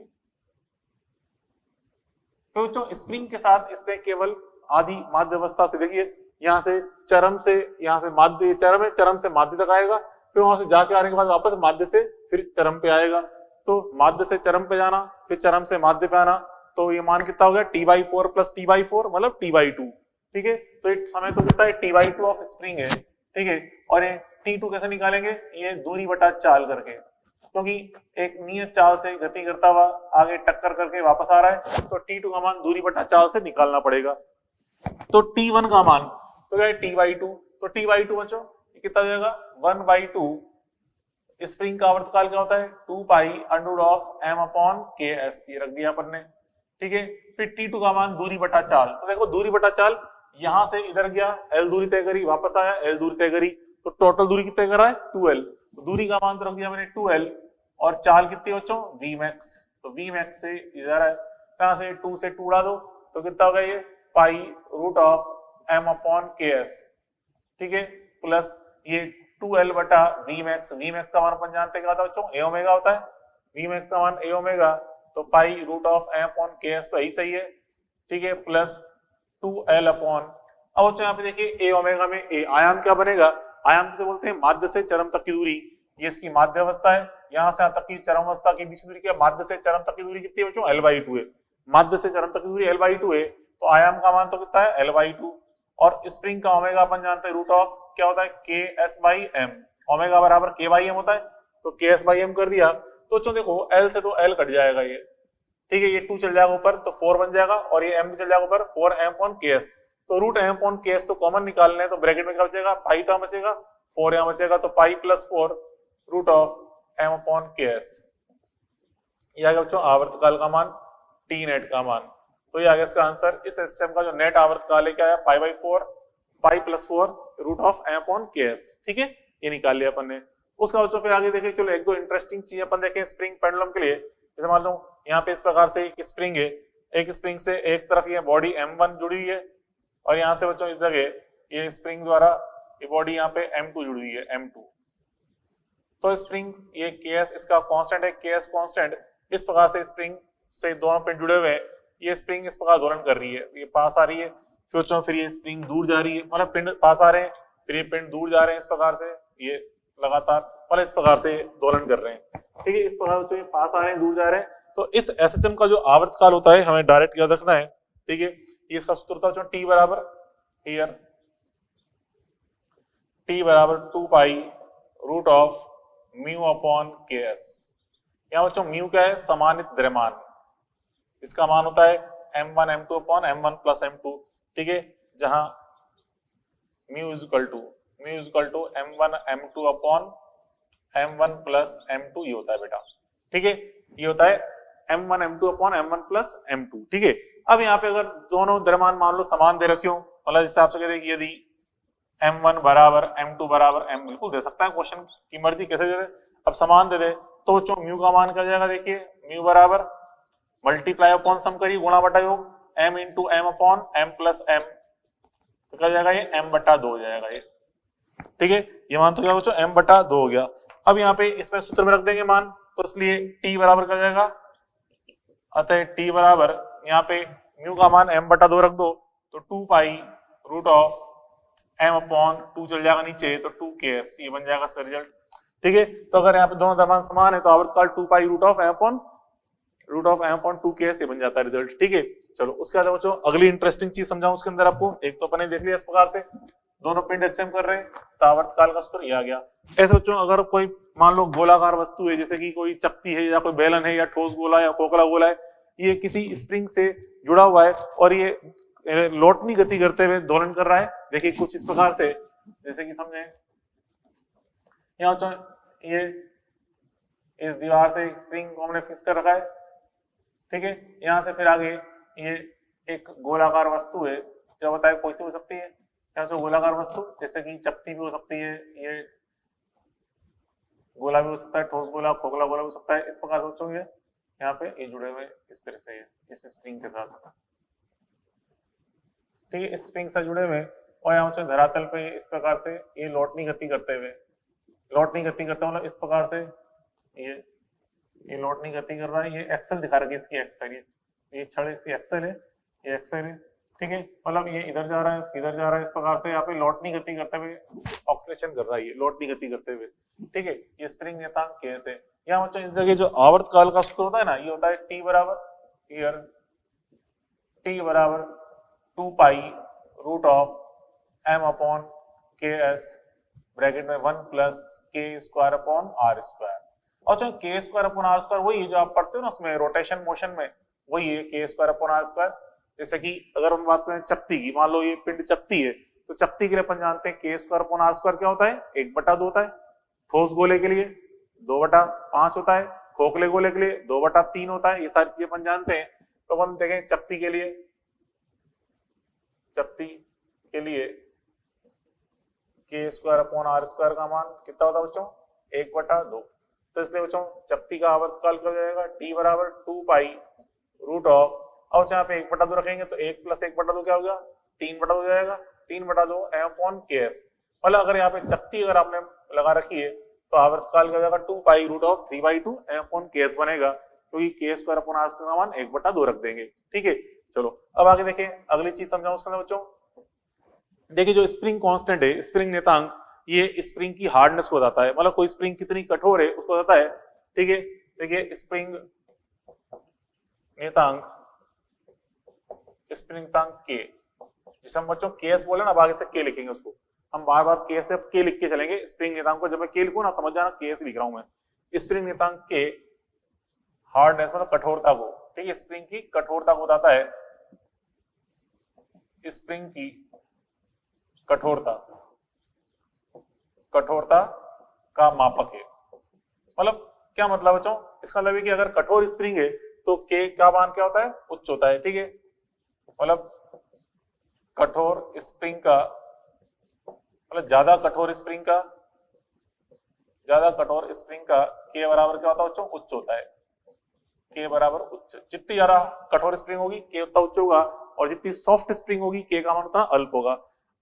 तो जो स्प्रिंग के साथ इसने केवल आधी माध्य अवस्था से, देखिए यहाँ से माध्य, चरम से माध्य तक आएगा, फिर वहां से जाके आने के बाद वापस माध्य से फिर चरम पे आएगा। तो माध्य से चरम पे जाना, फिर चरम से माध्य पे आना, तो ये मान कितना हो गया T/4 प्लस T/4 मतलब T/2। ठीक है, तो एक समय तो कितना है T/2 ऑफ स्प्रिंग है। ठीक है, और ये T2 कैसे निकालेंगे, ये दूरी बटा चाल करके, क्योंकि एक नियत चाल से गति करता हुआ आगे टक्कर करके वापस आ रहा है, तो T2 का मान दूरी बटा चाल से निकालना पड़ेगा। तो T1 का मान तो क्या है T/2, तो T/2 बच्चों कितना हो जाएगा 1/2। स्प्रिंग का आवर्तकाल क्या होता है 2 pi under of m upon KS, ये रख दिया अपन ने। ठीक है, फिर T2 का मान दूरी बटा चाल, तो देखो दूरी बटा चाल यहां से इधर गया, L दूरी तय करी, वापस आया, L दूरी तय करी, तो टोटल दूरी कितने कर रहा है 2L। तो दूरी का मान तो रख दिया मैंने 2L और चाल कितनी बच्चों V मैक्स, तो V मैक्स से इधर है, कहां से 2 से 2 उड़ा दो तो कितना होगा ये pi root of m upon KS। ठीक है, प्लस ये 2L बटा V मैक्स का मान अपन जानते क्या होता है बच्चों ए ओमेगा होता है, V मैक्स का मान ए ओमेगा, तो pi root of m upon KS तो यही सही है। ठीक है, प्लस 2L अपॉन, अब बच्चों यहाँ पे देखिए ए ओमेगा में ए आयाम क्या बनेगा, आयाम किसे बोलते हैं माध्य से चरम तक की दूरी, ये इसकी माध्य अवस्था है, यहाँ से तक की चरम अवस्था के बीच की दूरी क्या, माध्य से चरम तक की दूरी कितनी है बच्चों L/2 है, माध्य से चरम तक की दूरी L/2 है, तो आयाम का मान तो कितना है L/2 और स्प्रिंग का ओमेगा अपन जानते हैं रूट ऑफ क्या होता है KS/m, ओमेगा बराबर K/m होता है, तो KS/m कर दिया। तो चलो देखो L से तो L कट जाएगा ये, ठीक है, ये 2 चल जाएगा ऊपर तो 4 बन जाएगा और ये m भी चल जाएगा ऊपर 4m अपॉन KS, तो रूट m अपॉन KS तो कॉमन निकालना है, तो ब्रैकेट में क्या बचेगा पाई तो बचेगा 4 यहाँ बचेगा, तो pi plus 4 root of m upon KS। ये आ गया बच्चों आवर्तकाल का मान, टी नेट का मान। तो ये आ गया इसका आंसर। इस सिस्टम का जो नेट आवर्तकाल है क्या है पाई/4 pi plus 4 root of m upon KS। ठीक है, ये निकाल लिया अपन ने। उसका बच्चों फिर आगे देखें, चलो एक दो इंटरेस्टिंग चीज अपन देखें स्प्रिंग पेंडुलम के लिए। जैसे मान लो यहाँ पे इस प्रकार से एक स्प्रिंग है, एक स्प्रिंग से एक तरफ ये बॉडी m1 जुड़ी हुई है और यहाँ से बच्चों इस जगह ये स्प्रिंग द्वारा ये बॉडी यहाँ पे m2 जुड़ी हुई है, m2। तो स्प्रिंग ये KS इसका कांस्टेंट है, KS कांस्टेंट, इस प्रकार से स्प्रिंग से दोनों पिंड जुड़े हुए हैं, ये स्प्रिंग इस प्रकार दोलन कर रही है, ये पास आ रही है, फिर बच्चों फिर ये स्प्रिंग दूर जा रही है, मतलब पिंड पास आ रहे हैं फिर ये पिंड दूर जा रहे हैं, इस प्रकार से ये लगातार मतलब इस प्रकार से दोलन कर रहे हैं। ठीक है, इस प्रकार बच्चों ये पास आ रहे हैं दूर जा रहे हैं। तो इस SHM का जो आवर्तकाल होता है हमें डायरेक्ट याद रखना है। ठीक है, ये इसका सूत्र था बच्चों T बराबर हियर T बराबर 2 pi root of mu upon KS। यहाँ बच्चों म्यू क्या है समानित द्रव्यमान, इसका मान होता है m1 m2 upon m1 plus m2। ठीक है, जहां mu is equal to m1 m2 upon m1 plus m2 ये होता है बेटा। ठीक है, ये होता है m1 m2 upon m1 plus m2। ठीक है, अब यहाँ पे अगर दोनों द्रव्यमान मान लो समान दे रखे हो, मतलब जिस हिसाब से कह रहे यदि m1 बराबर m2 बराबर m, बिल्कुल दे सकता है, क्वेश्चन की मर्जी कैसे दे दे, अब समान दे दे तो बच्चों म्यू का मान क्या जाएगा, देखिए म्यू बराबर मल्टीप्लाई अपॉन सम करिए गुणा बटा योग m into m upon m plus m, तो क्या जाएगा ये m बटा 2 हो जाएगा ये। ठीक है, ये मान तो क्या बच्चों m बटा 2 हो गया। अब यहाँ पे इसमें सूत्र में रख देंगे मान, तो इसलिए t बराबर क्या जाएगा, अतः t बराबर यहाँ पे म्यू का मान m बटा 2 रख दो तो 2 pi root of m upon 2 चल जाएगा नीचे तो 2ks, ये बन जाएगा इसका रिजल्ट। ठीक है, तो अगर यहाँ पे दोनों द्रव्यमान समान है तो आवर्तकाल 2 pi root of m upon 2ks, ये बन जाता है रिजल्ट। ठीक है, चलो उसके बाद बच्चों अगली इंटरेस्टिंग चीज समझाऊं उसके अंदर आपको। एक तो अपने देख लिया इस प्रकार से दोनों पिंड एचएम कर रहे हैं तो आवर्तकाल का सूत्र ये आ गया। ऐसे बच्चों अगर कोई मान लो गोलाकार वस्तु है, जैसे कि कोई चक्ति है या कोई बेलन है या ठोस गोला या खोखला गोला है, ये किसी स्प्रिंग से जुड़ा हुआ है और ये लौटनी गति करते हुए दोलन कर रहा है। देखिए कुछ इस प्रकार से, जैसे कि समझे यहाँ बच्चों ये इस दीवार से एक स्प्रिंग को हमने फिक्स कर रखा है। ठीक है, यहाँ से फिर आगे ये एक गोलाकार वस्तु है, जो बताए कोई सी हो सकती है, यहाँ से गोलाकार वस्तु जैसे कि चक्ति भी हो सकती है, ये गोला भी हो सकता है, ठोस गोला खोखला गोला हो सकता है। इस प्रकार सोचो ये यहाँ पे ये जुड़े हुए इस तरह से इस स्प्रिंग के साथ। ठीक है, इस स्प्रिंग से जुड़े हुए और यहाँ से धरातल पे इस प्रकार से ये लौटनी गति करते हुए, लौटनी गति करता मतलब इस प्रकार से ये लौटनी गति कर रहा है। ये एक्सल दिखा रखी है इसकी एक्सल, ये छड़ इसकी एक्सल है, ये एक्सल है। ठीक है, मतलब ये इधर जा रहा है इधर जा रहा है, इस प्रकार से यहाँ पे लौटनी गति करते हुए ऑक्सीलेशन कर रहा है, ये लौटनी गति करते हुए। ठीक है, ये स्प्रिंग नियतांक Ks है। यहाँ बच्चों इस जगह जो आवर्तकाल का सूत्र होता है ना, ये होता है T बराबर ईयर T बराबर 2 pi root of m upon Ks bracket में 1 plus k square upon r square. और जो k square upon r square वही है जो आप पढ़ते हो ना उसमें रोटेशन मोशन में, वही है k square upon r square. जैसे कि अगर हम बात करें चक्ति की, मान लो ये पिंड चक्ति है तो चक्ति के लिए अपन जानते हैं k square upon r square क्या होता है, 1/2 होता है। ठोस गोले के लिए 2/5 होता है, खोखले गोले के लिए 2/3 होता है। ये सारी चीजें अपन जानते हैं। तो अपन देखें चक्ति के लिए, चक्ति के लिए k square upon r square का मान कितना होता है बच्चों, 1/2। तो इसलिए बच्चों चक्ति का आवर्तकाल क्या हो जाएगा, T बराबर 2 पाई रूट ऑफ, और यहाँ पे 1/2 रखेंगे तो 1 प्लस 1/2 क्या होगा, 3/2 हो जाएगा, 3/2 m अपॉन Ks। मतलब अगर यहाँ पे चक्ति अगर आपने लगा रखी है तो आवर्तकाल क्या हो जाएगा 2 pi root of 3/2 m upon Ks बनेगा, क्योंकि k square upon r square का मान 1/2 रख देंगे। ठीक है, चलो अब आगे देखें अगली चीज समझाऊं उसके अंदर बच्चों। देखिए जो स्प्रिंग कांस्टेंट है, स्प्रिंग नियतांक, ये स्प्रिंग की हार्डनेस को बताता है, मतलब कोई स्प्रिंग कितनी कठोर है उसको बताता है। ठीक है, देखिए स्प्रिंग नियतांक, स्प्रिंग नियतांक K, जिसे हम बच्चों Ks बोले ना, अब आगे से K लिखेंगे उसको, हम बार बार K से K लिख के चलेंगे। स्प्रिंग नियतांक को जब मैं K लिखूं ना समझ जाना Ks लिख रहा हूं मैं। स्प्रिंग नियतांक K हार्डनेस मतलब कठोरता को, ठीक है, स्प्रिंग की कठोरता को बताता है। स्प्रिंग की कठोरता, कठोरता का मापक है। मतलब क्या मतलब बच्चों, इसका मतलब है कि अगर कठोर स्प्रिंग है तो K का मान क्या होता है, उच्च होता है। ठीक है, मतलब कठोर स्प्रिंग का, मतलब ज्यादा कठोर स्प्रिंग का, ज्यादा कठोर स्प्रिंग का K बराबर क्या होता है बच्चों, उच्च होता है। K बराबर उच्च, जितनी ज्यादा कठोर स्प्रिंग होगी K उतना उच्च होगा, और जितनी सॉफ्ट स्प्रिंग होगी K का मान उतना अल्प होगा।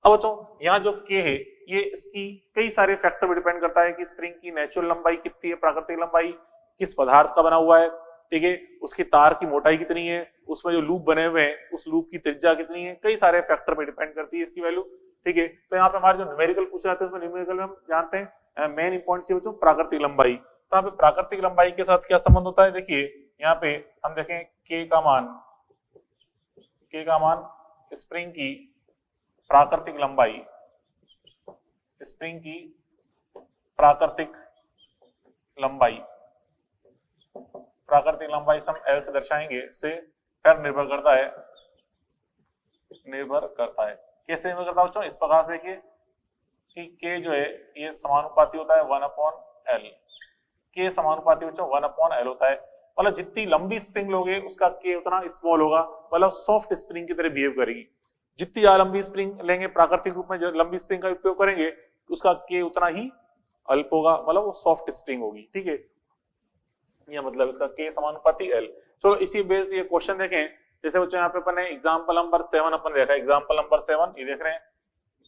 अब बच्चों यहाँ जो K है ये इसकी कई सारे फैक्टर पे डिपेंड करता है कि स्प्रिंग की नेचुरल लंबाई कितनी है, प्राकृतिक लंबाई, किस पदार्थ का बना हुआ है, ठीक है, उसकी तार की मोटाई कितनी है, उसमें जो लूप बने हुए हैं उस लूप की त्रिज्या कितनी है, कई सारे फैक्टर पे डिपेंड करती है इसकी वैल्यू। ठीक है, तो यहाँ पे हमारे जो न्यूमेरिकल पूछे जाते हैं उसमें न्यूमेरिकल में हम जानते हैं मेन इंपॉर्टेंट चीज बच्चों प्राकृतिक लंबाई। तो यहाँ पे प्राकृतिक लंबाई के साथ क्या संबंध होता है, देखिए यहाँ पे हम देखें K का मान स्प्रिंग की प्राकृतिक लंबाई, स्प्रिंग की प्राकृतिक लंबाई, प्राकृतिक लंबाई हम L से दर्शाएंगे, से पर निर्भर करता है, निर्भर करता है। कैसे निर्भर करता है बच्चों, इस प्रकार से देखिए कि K जो है ये समानुपाती होता है 1/L। K समानुपाती बच्चों 1/L होता है, मतलब जितनी लंबी स्प्रिंग लोगे उसका K उतना स्मॉल होगा, मतलब सॉफ्ट स्प्रिंग की तरह बिहेव करेगी। जितनी ज्यादा लंबी स्प्रिंग लेंगे, प्राकृतिक रूप में लंबी स्प्रिंग का उपयोग करेंगे, उसका K उतना ही अल्प होगा, मतलब वो सॉफ्ट स्प्रिंग होगी। ठीक है, ये मतलब इसका K समानुपाती L। चलो इसी बेस ये क्वेश्चन देखें, जैसे बच्चों यहाँ पे अपन ने एग्जांपल नंबर 7 अपन देखा, एग्जांपल नंबर 7 ये देख रहे हैं,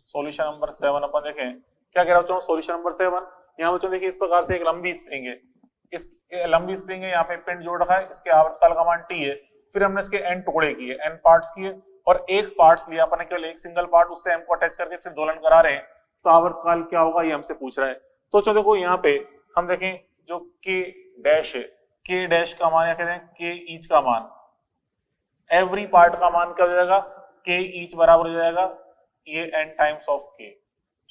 सॉल्यूशन नंबर 7 अपन देखें क्या कह रहा बच्चों, सॉल्यूशन नंबर 7 यहाँ बच्चों देखिए इस प्रकार से एक लंबी स्प्रिंग है, इस लंबी स्प्रिंग है, यहाँ पे पिंड जोड़ रखा है, इसके आवर्तकाल का मान T है, फिर हमने इसके n टुकड़े किए, n पार्ट्स किए, और एक पार्ट्स लिया अपन ने, केवल एक सिंगल पार्ट, उससे m को अटैच करके फिर दोलन करा रहे हैं, तो आवर्तकाल क्या होगा ये हमसे पूछ रहा है। तो चलो देखो यहाँ पे हम देखें जो k डैश है, k डैश का मान या कहते हैं k ईच का मान, एवरी पार्ट का मान क्या हो जाएगा, k ईच बराबर हो जाएगा ये n टाइम्स ऑफ k।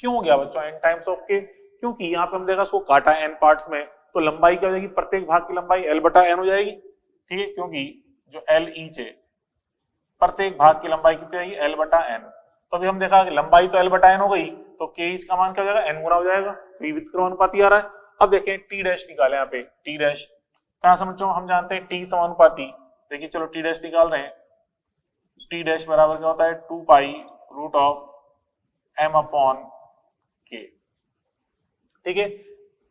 क्यों हो गया बच्चों n टाइम्स ऑफ k? क्योंकि यहाँ पे हम देखा इसको काटा n पार्ट्स में, तो लंबाई क्या हो जाएगी, प्रत्येक भाग की लंबाई l बटा n हो जाएगी, ठीक है, क्योंकि जो l ईच है प्रत्येक भाग की लंबाई कितनी आएगी, l बटा n। तो अभी हम देखा कि लंबाई तो l बटा n हो गई, तो k ईच का मान क्या हो जाएगा, n गुना हो जाएगा, तो ये व्युत्क्रमानुपाती आ रहा है। अब देखें t डैश निकाले यहाँ पे, t डैश तो यहाँ समझो हम जानते हैं t समानुपाती, देखिए चलो t डैश निकाल रहे हैं, t डैश बराबर क्या होता है 2 pi root of m upon k, ठीक है,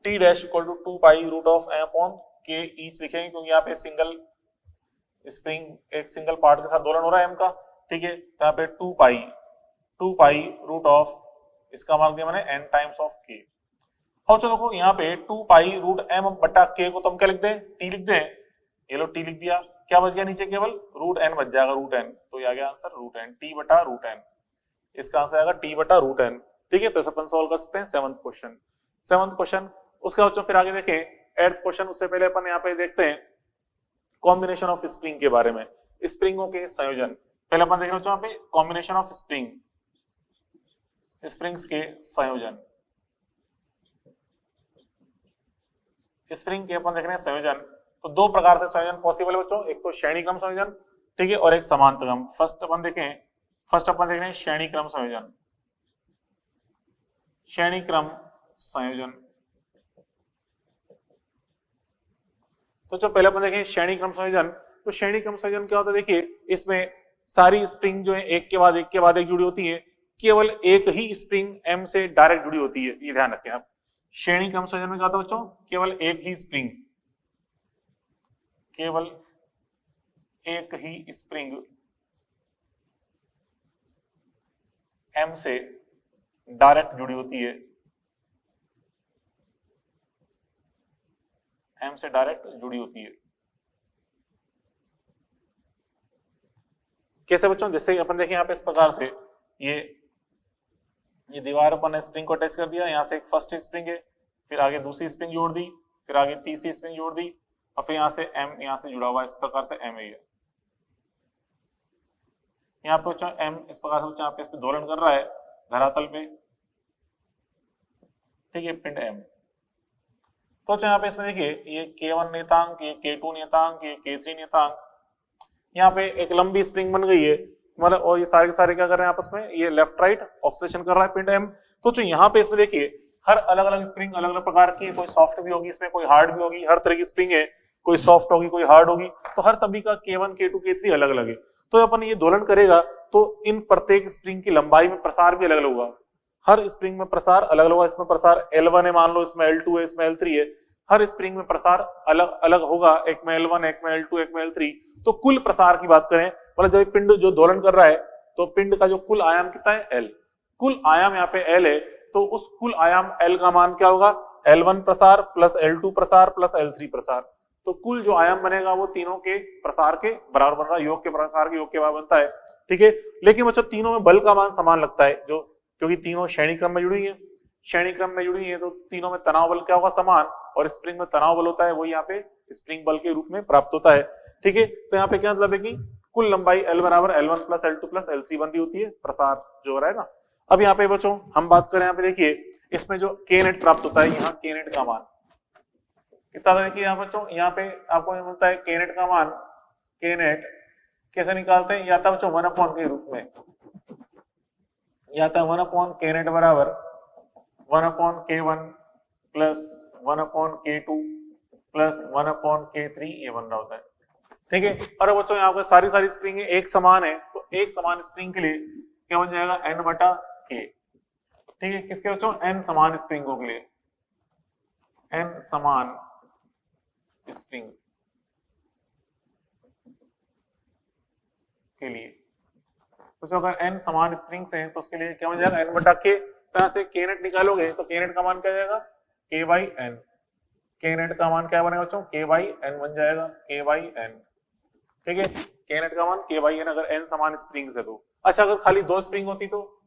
t dash equal to 2 pi root of m upon k each लिखेंगे, क्योंकि यहाँ पे सिंगल स्प्रिंग एक सिंगल पार्ट के साथ दोलन हो रहा है m का, ठीक है, तो यहाँ पे 2 पाई रूट ऑफ, इसका मान दिया मैंने n टाइम्स ऑफ k। और चलो देखो यहाँ पे 2 पाई रूट m बटा k को तो हम क्या लिख दें, t लिख दें, ये लो t लिख दिया, क्या बच गया नीचे, केवल रूट n बच जाएगा, रूट n, तो ये आ गया आंसर रूट n, t बटा रूट n, इसका आंसर आएगा t बटा रूट n, ठीक है। तो अपन सॉल्व कर सकते हैं सेवंथ क्वेश्चन। उसके बाद फिर आगे देखें एट्थ क्वेश्चन, उससे पहले अपन यहाँ पे देखते हैं कॉम्बिनेशन ऑफ स्प्रिंग के बारे में, स्प्रिंगों के संयोजन। पहले अपन देख रहे हो यहाँ पे कॉम्बिनेशन ऑफ स्प्रिंग्स के संयोजन, स्प्रिंग के अपन देख रहे हैं संयोजन, तो दो प्रकार से संयोजन पॉसिबल है बच्चों, एक तो श्रेणी क्रम संयोजन, ठीक है, और एक समांतर क्रम। फर्स्ट अपन देख रहे हैं श्रेणी क्रम संयोजन, श्रेणी क्रम संयोजन। तो जो पहले अपन देखें श्रेणी क्रम संयोजन, तो श्रेणी क्रम संयोजन क्या होता है, देखिए इसमें सारी स्प्रिंग जो है एक के बाद एक जुड़ी होती है, केवल एक ही स्प्रिंग m से डायरेक्ट जुड़ी होती है, ये ध्यान रखें आप। श्रेणी क्रम संयोजन में क्या होता है बच्चों, केवल एक ही स्प्रिंग m से डायरेक्ट जुड़ी होती है, m से डायरेक्ट जुड़ी होती है। कैसे बच्चों, जैसे अपन देखें यहाँ पे इस प्रकार से, ये दीवार अपन स्प्रिंग को अटैच कर दिया, यहाँ से एक फर्स्ट स्प्रिंग है, फिर आगे दूसरी स्प्रिंग जोड़ दी, फिर आगे तीसरी स्प्रिंग जोड़ दी, और फिर यहाँ से m यहाँ से जुड़ा हुआ है, इस प्रकार से m है, यहाँ पे बच्चों m इस प्रकार से यहाँ पे इस पे दोलन कर रहा है धरातल पे, ठीक है, पिंड m। तो यहाँ पे इसमें देखिए ये k1 नियतांक, ये k2 नियतांक, ये k3 नियतांक, यहाँ पे एक लंबी स्प्रिंग बन गई है, मतलब, और ये सारे के सारे क्या कर रहे हैं आपस में, ये लेफ्ट राइट ऑक्सीलेशन कर रहा है पिंड m। तो जो यहाँ पे इसमें देखिए हर अलग अलग स्प्रिंग अलग अलग प्रकार की, कोई सॉफ्ट भी होगी इसमें, कोई हार्ड भी होगी, हर तरह की स्प्रिंग है, कोई सॉफ्ट होगी कोई हार्ड होगी, तो हर सभी का k1 k2 k3 अलग अलग है। तो अपन ये दोलन करेगा तो इन प्रत्येक स्प्रिंग की लंबाई में प्रसार भी अलग अलग होगा, हर स्प्रिंग में प्रसार अलग अलग होगा, इसमें प्रसार L1 है मान लो, इसमें L2 है, इसमें L3 है, हर स्प्रिंग में प्रसार अलग अलग होगा, एक में L1 एक में L2 एक में L3। तो कुल प्रसार की बात करें, मतलब जब पिंड जो दोलन कर रहा है तो पिंड का जो कुल आयाम कितना है, L, कुल आयाम यहाँ पे L है, तो उस कुल आयाम L का मान क्या होगा, L1 प्रसार प्लस L2 प्रसार प्लस L3 प्रसार, तो कुल जो आयाम बनेगा वो तीनों के प्रसार के बराबर बन रहा है, योग के प्रसार के योग के बराबर बनता है, ठीक है। लेकिन बच्चों तीनों में बल का मान समान लगता है, जो क्योंकि तीनों श्रेणी क्रम में जुड़ी है, श्रेणी क्रम में जुड़ी है, तो तीनों में तनाव बल क्या होगा, समान, और स्प्रिंग में तनाव बल होता है वो यहाँ पे स्प्रिंग बल के रूप में प्राप्त होता है, ठीक है। तो यहाँ पे क्या मतलब है कि कुल लंबाई L बराबर L1 plus L2 plus L3 बन रही होती है, प्रसार जो हो रहा है ना। अब यहाँ पे बच्चों हम बात करें, यहाँ पे देखिए इसमें जो k नेट प्राप्त होता है, यहाँ k नेट का मान कितना था, देखिए यहाँ बच्चों यहाँ पे आपको मिलता है k नेट का मान, k नेट कैसे निकालते हैं, या था बच्चों 1 अपॉन के रूप में, या था 1 अपॉन k नेट बराबर 1 upon k1 plus 1 upon k2 plus 1 upon k3, ये बन रहा होता है, ठीक है। और बच्चों यहाँ पे सारी स्प्रिंग एक समान है, तो एक समान स्प्रिंग के लिए क्या बन जाएगा, n बटा k, ठीक है। किसके बच्चों, n समान स्प्रिंगों के लिए, n समान स्प्रिंग के लिए, तो अगर n समान स्प्रिंग्स हैं तो उसके लिए क्या बन जाएगा, n बटा k। तरह से k नेट निकालोगे तो k नेट का मान क्या जाएगा, k by n, k net का मान क्या बनेगा बच्चों, k बाई n बन जाएगा, k बाई n, ठीक है। के नेट का मान के बाई एन, अगर एन समान स्प्रिंग है तो। अच्छा अगर खाली दो स्प्रिंग होती तो,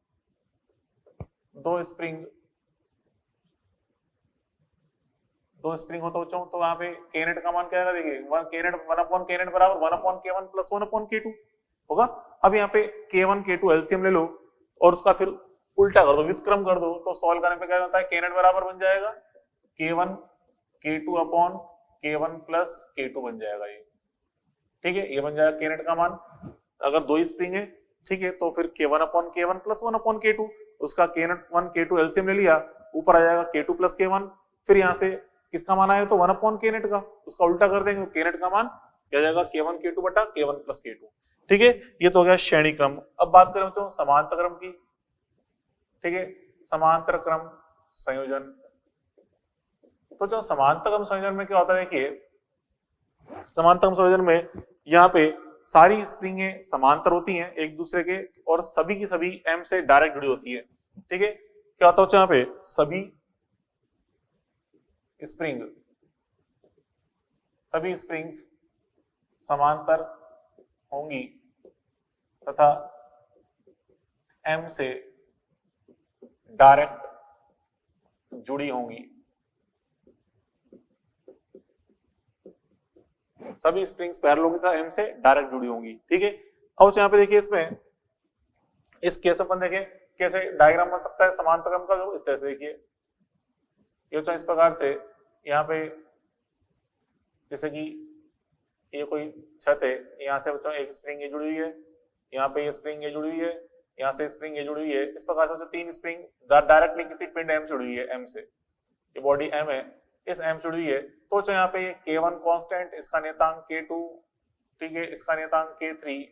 दो स्प्रिंग हो तो बच्चों, तो यहाँ पे के नेट का मान क्या आएगा, देखिए के नेट 1 अपॉन के नेट बराबर 1 अपॉन के वन प्लस 1 अपॉन के टू होगा। अब यहाँ पे k1 k2 एलसीएम ले लो और उसका फिर उल्टा कर दो, व्युत्क्रम कर दो, तो सॉल्व करने पे क्या होता है, के नेट बराबर बन जाएगा k1 k2 upon k1 plus k2 बन जाएगा ये, ठीक है, ये बन जाएगा के नेट का मान। अगर दो स्प्रिंग है, ठीक है, तो फिर k1 upon k1 plus 1 upon k2, उसका के नेट 1 k2 एलसीएम ले लिया, ऊपर आ जाएगा k2 प्लस k1, फिर यहाँ से किसका मान आया, तो 1 अपॉन के नेट का, उसका उल्टा कर देंगे, के नेट का मान क्या जाएगा k1 k2 बटा k1 प्लस k2, ठीक है। ये तो हो गया श्रेणी क्रम। अब बात करें बच्चों समांतर क्रम की, ठीक है, समांतर क्रम संयोजन। तो जो समांतर क्रम संयोजन में क्या होता है, देखिए समांतर क्रम संयोजन में यहाँ पे सारी स्प्रिंगें समांतर होती हैं एक दूसरे के, और सभी की सभी m से डायरेक्ट जुड़ी होती है, ठीक है। क्या होता है यहाँ पे, सभी स्प्रिंग्स समांतर होंगी तथा m से डायरेक्ट जुड़ी होंगी, सभी स्प्रिंग्स पैरेलल होंगी तथा m से डायरेक्ट जुड़ी होंगी, ठीक है। अब यहाँ पे देखिए इसमें इस केस अपन देखें कैसे डायग्राम बन सकता है समांतर क्रम का, जो इस तरह से देखिए, ये इस प्रकार से यहाँ पे जैसे कि ये कोई छत है, यहाँ से बच्चों एक स्प्रिंग ये जुड़ी हुई है, यहाँ पे ये स्प्रिंग ये जुड़ी हुई है, यहाँ से स्प्रिंग ये जुड़ी हुई है, इस प्रकार से बच्चों तीन स्प्रिंग डायरेक्टली किसी पिंड m से जुड़ी हुई है, m से, ये बॉडी m है, इस m से जुड़ी हुई है, तो यहाँ पे ये k1 कांस्टेंट, इसका नियतांक k2, ठीक है, इसका नियतांक k3,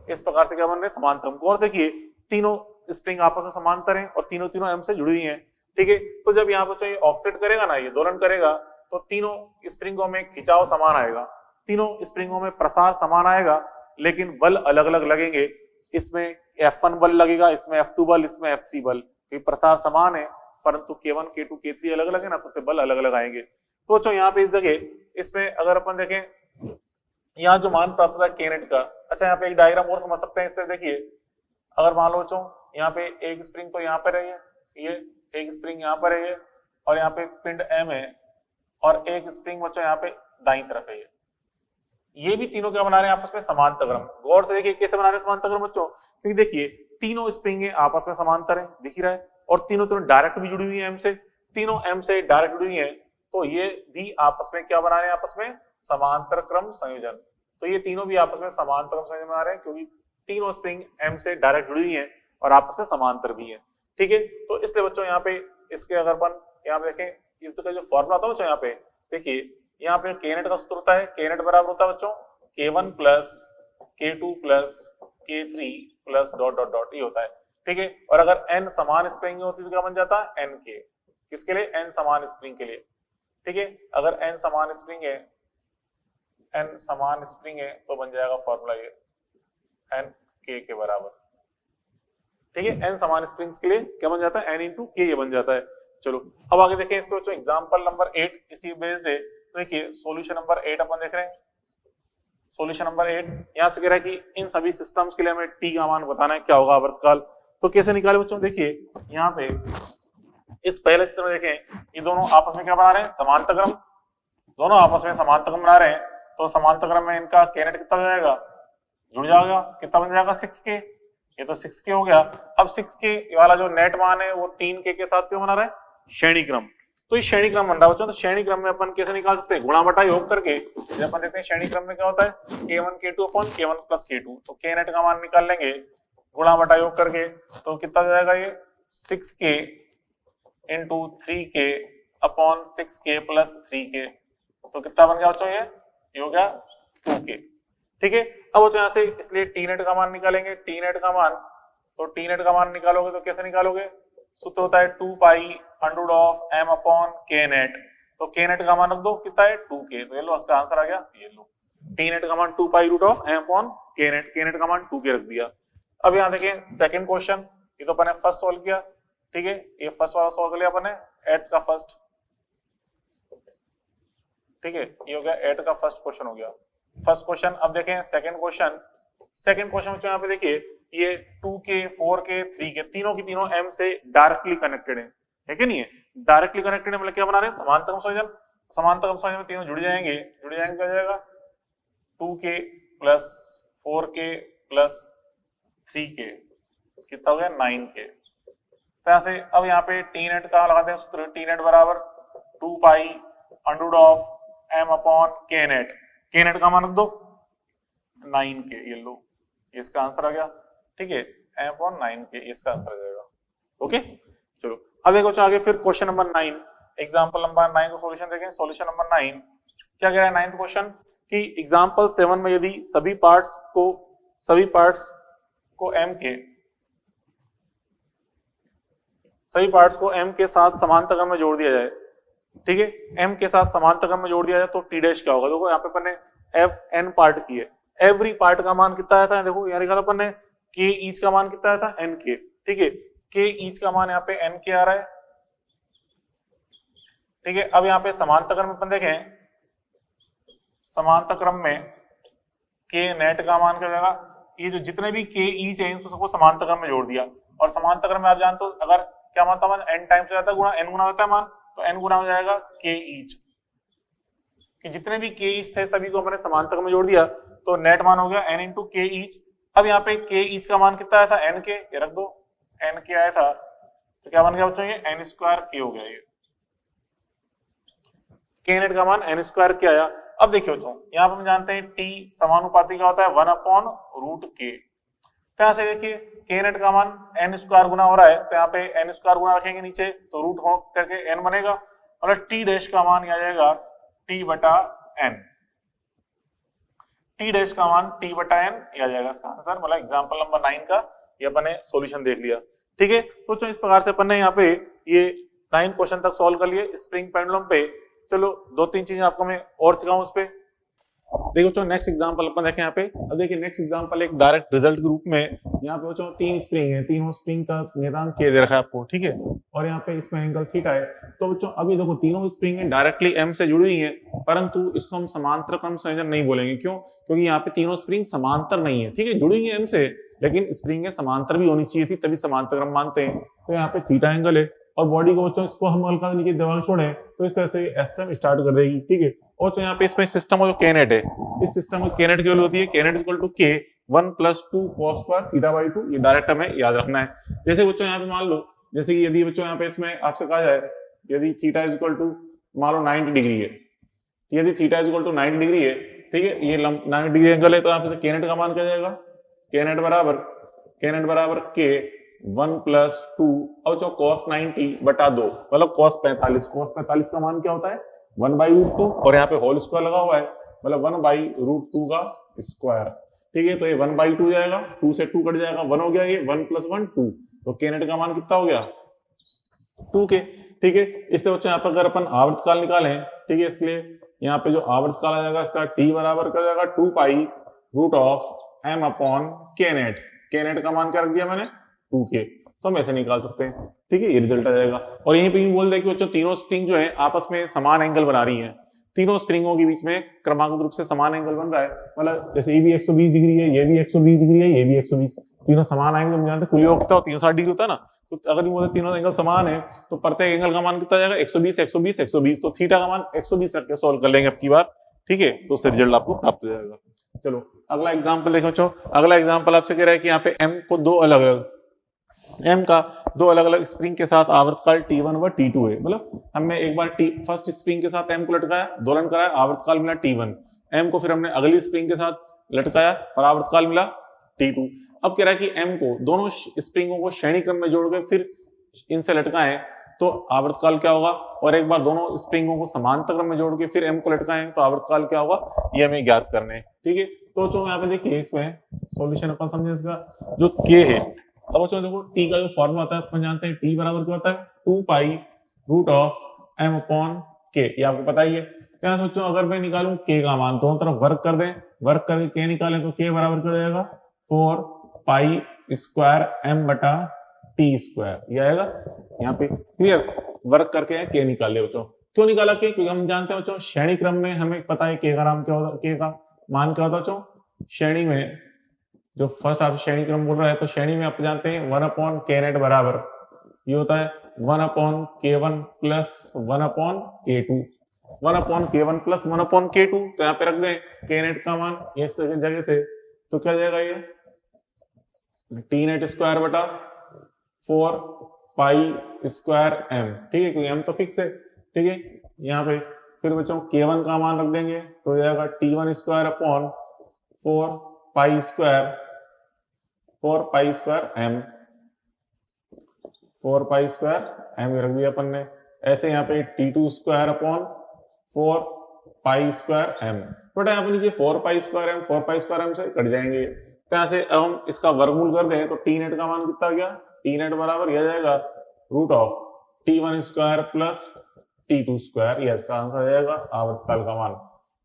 इस प्रकार से क्या बन रहे हैं समांतर। गौर से किए तीनों स्प्रिंग आपस में समांतर हैं और तीनों m से जुड़ी हुई हैं, ठीक है। तो जब यहाँ बच्चों ये ऑफसेट करेगा ना, ये दोलन करेगा, तो तीनों स्प्रिंगों में खिंचाव समान आएगा, तीनों स्प्रिंगों में प्रसार समान आएगा, लेकिन बल अलग अलग लगेंगे। इसमें F1 बल लगेगा, इसमें F2 बल, इसमें F3 बल, ये प्रसार समान है, परंतु K1 K2 K3 अलग अलग है ना, तो उससे बल अलग अलग आएंगे। तो बच्चों यहाँ पे इस जगह इसमें अगर अपन देखें यहाँ जो मान प्राप्त होता है के नेट का, अच्छा यहाँ पे एक डायग्राम और समझ सकते हैं इस तरह, देखिए अगर मान लो बच्चों यहाँ पे एक स्प्रिंग तो यहाँ पर है, ये एक स्प्रिंग यहाँ पर है, और यहाँ पे पिंड m है, और एक स्प्रिंग बच्चों यहाँ पे दाईं तरफ है, ये भी तीनों क्या बना रहे हैं आपस में समांतर क्रम। गौर से देखिए कैसे बना रहे हैं समांतर क्रम बच्चों, क्योंकि देखिए तीनों स्प्रिंगें आपस में समांतर है, दिख ही रहा है, और तीनों डायरेक्ट भी जुड़ी हुई है m से, तीनों m से डायरेक्ट जुड़ी हुई है, तो ये भी आपस में क्या बना रहे हैं, आपस में समांतर क्रम संयोजन। तो ये तीनों भी आपस में समांतर क्रम संयोजन बना रहे हैं, क्योंकि तीनों स्प्रिंग m से डायरेक्ट जुड़ी हुई है और आपस में समांतर भी है, ठीक है। तो इसलिए बच्चों यहाँ पे इसके अगर अपन यहाँ पे देखें इसका जो फॉर्मूला होता है बच्चों, यहाँ पे देखिए यहाँ पे के नेट का सूत्र होता है, के नेट बराबर होता है बच्चों k1 plus k2 plus k3 plus dot dot dot, ये होता है, ठीक है। और अगर n समान स्प्रिंग होती तो क्या बन जाता है, n के, किसके लिए, n समान स्प्रिंग के लिए, ठीक है। अगर n समान स्प्रिंग है, n समान स्प्रिंग है, तो बन जाएगा फॉर्मूला ये n k के बराबर, ठीक है। n समान स्प्रिंग्स के लिए क्या बन जाता है, n इंटू के, ये बन जाता है। चलो अब आगे देखें इसको बच्चों, एग्जांपल नंबर 8 इसी बेस्ड है। तो देखिए सॉल्यूशन नंबर 8 अपन देख रहे हैं, सॉल्यूशन नंबर 8 यहां से कह रहा है कि इन सभी सिस्टम्स के लिए हमें t का मान बताना है, क्या होगा आवर्तकाल। तो कैसे निकाले बच्चों, देखिए यहाँ पे इस पहले चित्र में देखें, ये दोनों आपस में क्या बना रहे हैं, समांतर क्रम, दोनों आपस में समांतर क्रम बना रहे हैं, तो समांतर क्रम में इनका के नेट कितना हो जाएगा, जुड़ जाएगा, कितना बन जाएगा 6k, ये तो 6k हो गया। अब 6k वाला जो नेट मान है वो 3k के साथ क्यों बना रहा है, श्रेणी क्रम। तो ये श्रेणी क्रम बन रहा है बच्चों। तो श्रेणी क्रम में अपन कैसे निकाल सकते हैं, गुणा बटा योग करके। जब अपन देखते हैं श्रेणी क्रम में क्या होता है, k1 k2 upon k1 plus k2, तो k नेट का मान निकाल लेंगे गुणा बटा योग करके, तो कितना हो जाएगा ये 6k into 3k upon 6k plus 3k, तो कितना बन गया बच्चों, ये हो गया 2k, ठीक है। अब बच्चों यहाँ से इसलिए टी नेट का मान निकालेंगे, टी नेट का मान, तो टी नेट का मान निकालोगे तो कैसे निकालोगे, सूत्र होता है 2 pi under of m upon k net, तो k नेट का मान रख दो, कितना है 2k, तो ये लो इसका आंसर आ गया, ये लो टी नेट का मान 2 pi root of m upon k net का मान 2k रख दिया। अब यहाँ देखें सेकंड क्वेश्चन, ये तो अपन ने फर्स्ट सॉल्व किया, ठीक है, ये फर्स्ट वाला सॉल्व कर लिया अपन ने, 8th का फर्स्ट, ठीक है, ये हो गया 8th का फर्स्ट क्वेश्चन हो गया। First question. अब देखें सेकंड क्वेश्चन। सेकंड क्वेश्चन में यहाँ पे देखिए ये 2k 4k 3k तीनों की तीनों m से डायरेक्टली कनेक्टेड है कि नहीं है? डायरेक्टली कनेक्टेड है मतलब क्या बना रहे हैं? समांतर संयोजन। समांतर संयोजन में तीनों जुड़ जाएंगे क्या हो जाएगा? 2k plus 4k plus 3k कितना हो गया? 9k। तो यहाँ से अब यहाँ पे टी नेट का लगाते हैं सूत्र, टी नेट बराबर 2 pi under of m upon k net. k net का मान रख दो 9k, ये लो ये इसका आंसर आ गया, ठीक है, m अपॉन 9k इसका आंसर आ जाएगा। ओके चलो अब देखो आगे फिर क्वेश्चन नंबर 9, एग्जांपल नंबर 9 को सॉल्यूशन देखें। सॉल्यूशन नंबर 9 क्या कह रहा है? नाइन्थ क्वेश्चन कि एग्जांपल 7 में यदि सभी पार्ट्स को m के साथ समांतर क्रम में जोड़ दिया जाए, ठीक है, m के साथ समांतर क्रम में जोड़ दिया जाए तो t डैश क्या होगा? देखो यहाँ पे अपन ने f n पार्ट की है, एवरी पार्ट का मान कितना आया था? देखो यहाँ लिखा था अपन ने k ईच का मान कितना आया था? n k, ठीक है, k ईच का मान यहाँ पे n k आ रहा है, ठीक है। अब यहाँ पे समांतर क्रम में अपन देखें, समांतर क्रम में k नेट का मान क्या हो जाएगा? ये जो जितने भी k ईच है इनको सबको समांतर क्रम में जोड़ दिया, और समांतर क्रम में आप जानते हो अगर क्या मानता मान n टाइम्स हो जाता है गुणा n गुना होता है मान, तो n गुना हो जाएगा k ईच, कि जितने भी k ईच थे सभी को हमने समांतर क्रम में जोड़ दिया तो नेट मान हो गया n इंटू k ईच। अब यहाँ पे k ईच का मान कितना आया था? n के, ये रख दो, n के आया था तो क्या बन गया बच्चों? ये n स्क्वायर k हो गया, ये k नेट का मान n स्क्वायर k आया। अब देखिए बच्चों यहाँ पे हम जानते हैं t समानुपाती का होता है 1 अपॉन रूट k, तो यहाँ से देखिए k नेट का मान n स्क्वायर गुना हो रहा है तो यहाँ पे n स्क्वायर गुना रखेंगे नीचे तो रूट हो करके n बनेगा, और t डैश का मान आ जाएगा t बटा n, t डैश का मान t बटा n आ जाएगा इसका आंसर। मतलब एग्जांपल नंबर 9 का ये अपन ने सॉल्यूशन देख लिया, ठीक है। तो इस प्रकार से अपन ने यहाँ पे ये 9 क्वेश्चन तक सॉल्व कर लिए स्प्रिंग पेंडुलम पे। चलो दो तीन चीजें आपको मैं और सिखाऊं उस पे। देखो बच्चों नेक्स्ट एग्जांपल अपन देखें यहाँ पे। अब देखिए नेक्स्ट एग्जांपल एक डायरेक्ट रिजल्ट के रूप में, यहाँ पे बच्चों 3 स्प्रिंग है, तीनों स्प्रिंग का नियतांक k दे रखा है आपको, ठीक है, और यहाँ पे इसमें एंगल थीटा है। तो बच्चों अभी देखो तीनों स्प्रिंग डायरेक्टली m से जुड़ी हुई है, परंतु इसको हम समांतर क्रम संयोजन नहीं बोलेंगे। क्यों? क्योंकि यहाँ पे तीनों स्प्रिंग समांतर नहीं है, ठीक है, जुड़ी हुई है m से, लेकिन स्प्रिंग समांतर भी होनी चाहिए थी तभी समांतर क्रम मानते हैं। तो यहाँ पे थीटा एंगल है, और बॉडी को बच्चों इसको हम हल्का नीचे दबा छोड़े तो इस तरह से एसएम स्टार्ट कर देगी, ठीक है। और तो यहाँ पे इसमें सिस्टम जो केनेट है, इस सिस्टम में केनेट की वैल्यू होती है K net equal to k 1 plus 2 cos square theta by 2, ये डायरेक्ट हमें याद रखना है। जैसे बच्चों यहाँ पे मान लो, जैसे कि यदि बच्चों यहाँ पे इसमें आपसे कहा जाए यदि थीटा इज इक्वल टू मान लो 90 डिग्री है, यदि theta is equal to 90 degree है, ठीक है, ये 90 डिग्री एंगल है, तो यहाँ पे केनेट का मान क्या जाएगा? केनेट बराबर k 1 प्लस 2 और जो cos 90 बटा 2 मतलब cos 45 का मान क्या होता है? 1 बाई रूट 2, और यहाँ पे होल स्क्वायर लगा हुआ है मतलब 1 बाई रूट 2 का स्क्वायर, ठीक है। तो ये 1 बाई 2 जाएगा, 2 से 2 कट जाएगा, 1 हो गया, ये 1 प्लस 1 2, तो केनेट का मान कितना हो गया? 2k, ठीक है। इसलिए बच्चों यहाँ पर अगर अपन आवर्तकाल निकालें, ठीक है, इसलिए यहाँ पे जो आवर्तकाल आ जाएगा इसका t बराबर कर जाएगा 2 pi root of m upon K net. K net का मान क्या रख दिया मैंने? 2k, तो हम ऐसे निकाल सकते हैं, ठीक है, ये रिजल्ट आ जाएगा। और यहीं पे बोल दे कि बच्चों तीनों स्प्रिंग जो है आपस में समान एंगल बना रही हैं, तीनों स्प्रिंगों के बीच में क्रमागत रूप से समान एंगल बन रहा है, मतलब जैसे ये भी 120 डिग्री है, ये भी 120 डिग्री है, ये भी 120, तीनों समान एंगल जानते हैं, कुल योग कितना 360 डिग्री होता है ना। तो अगर ये बोलते तीनों एंगल समान है तो प्रत्येक एंगल का मान कितना जाएगा? 120 120 120, तो थीटा का मान 120 रख के सॉल्व कर लेंगे अब की बार, ठीक है, तो उससे रिजल्ट आपको प्राप्त हो जाएगा। चलो अगला एग्जाम्पल देखो बच्चों। अगला एग्जाम्पल आपसे कह रहा है कि यहाँ पे m को दो अलग अलग स्प्रिंग के साथ आवर्तकाल T1 व T2 है। मतलब हमने एक बार फर्स्ट स्प्रिंग के साथ m को लटकाया, दोलन कराया, आवर्तकाल मिला T1, m को फिर हमने अगली स्प्रिंग के साथ लटकाया और आवर्तकाल मिला T2। अब कह रहा है कि m को दोनों स्प्रिंगों को श्रेणी क्रम में जोड़ के फिर इनसे लटकाएं तो आवर्तकाल क्या होगा, और एक बार दोनों स्प्रिंगों को समांतर क्रम में जोड़ के फिर m को लटकाएं तो आवर्तकाल क्या होगा, ये हमें ज्ञात करना है, ठीक है। तो जो यहाँ पे देखिए इसमें सॉल्यूशन अपन समझे इसका जो k है। अब बच्चों देखो t का जो फॉर्मूला होता है अपन जानते हैं, t बराबर क्या होता है? 2 pi root of m upon k, ये आपको पता ही है। क्या सोचो अगर मैं निकालूं k का मान, दोनों तरफ वर्क कर दें, वर्क करके k निकालें तो k बराबर क्या हो जाएगा? 4 पाई स्क्वायर m बटा t स्क्वायर, ये आएगा यहाँ पे, क्लियर। वर्क करके k निकाल ले बच्चों। क्यों निकाला k? क्योंकि हम जानते हैं बच्चों श्रेणी क्रम में हमें पता है k का नाम क्या होता है, k का मान क्या होता बच्चों, श्रेणी में जो फर्स्ट आप श्रेणी क्रम बोल रहा है, तो श्रेणी में आप जानते हैं 1/k0 बराबर ये होता है 1/k1 plus 1/k2, 1/k1 plus 1/k2। तो यहाँ पे रख दें k0 का मान इस जगह से, तो क्या जाएगा ये t0 स्क्वायर बटा 4 पाई स्क्वायर m, ठीक है, क्योंकि m तो फिक्स है, ठीक है। यहाँ पे फिर बच्चों k1 का मान रख देंगे तो जाएगा t1 square upon 4 pi square m, 4 pi square m रख दिया अपन ने। ऐसे यहाँ पे t2 square upon 4 pi square m, but यहाँ पे नीचे 4 पाई स्क्वायर m से कट जाएंगे। तो यहाँ से अब हम इसका वर्गमूल कर दें तो t0 का मान कितना आ गया, t0 बराबर यह जाएगा root of t1 square plus t2 square, यह इसका आंसर आ जाएगा आवर्तकाल का मान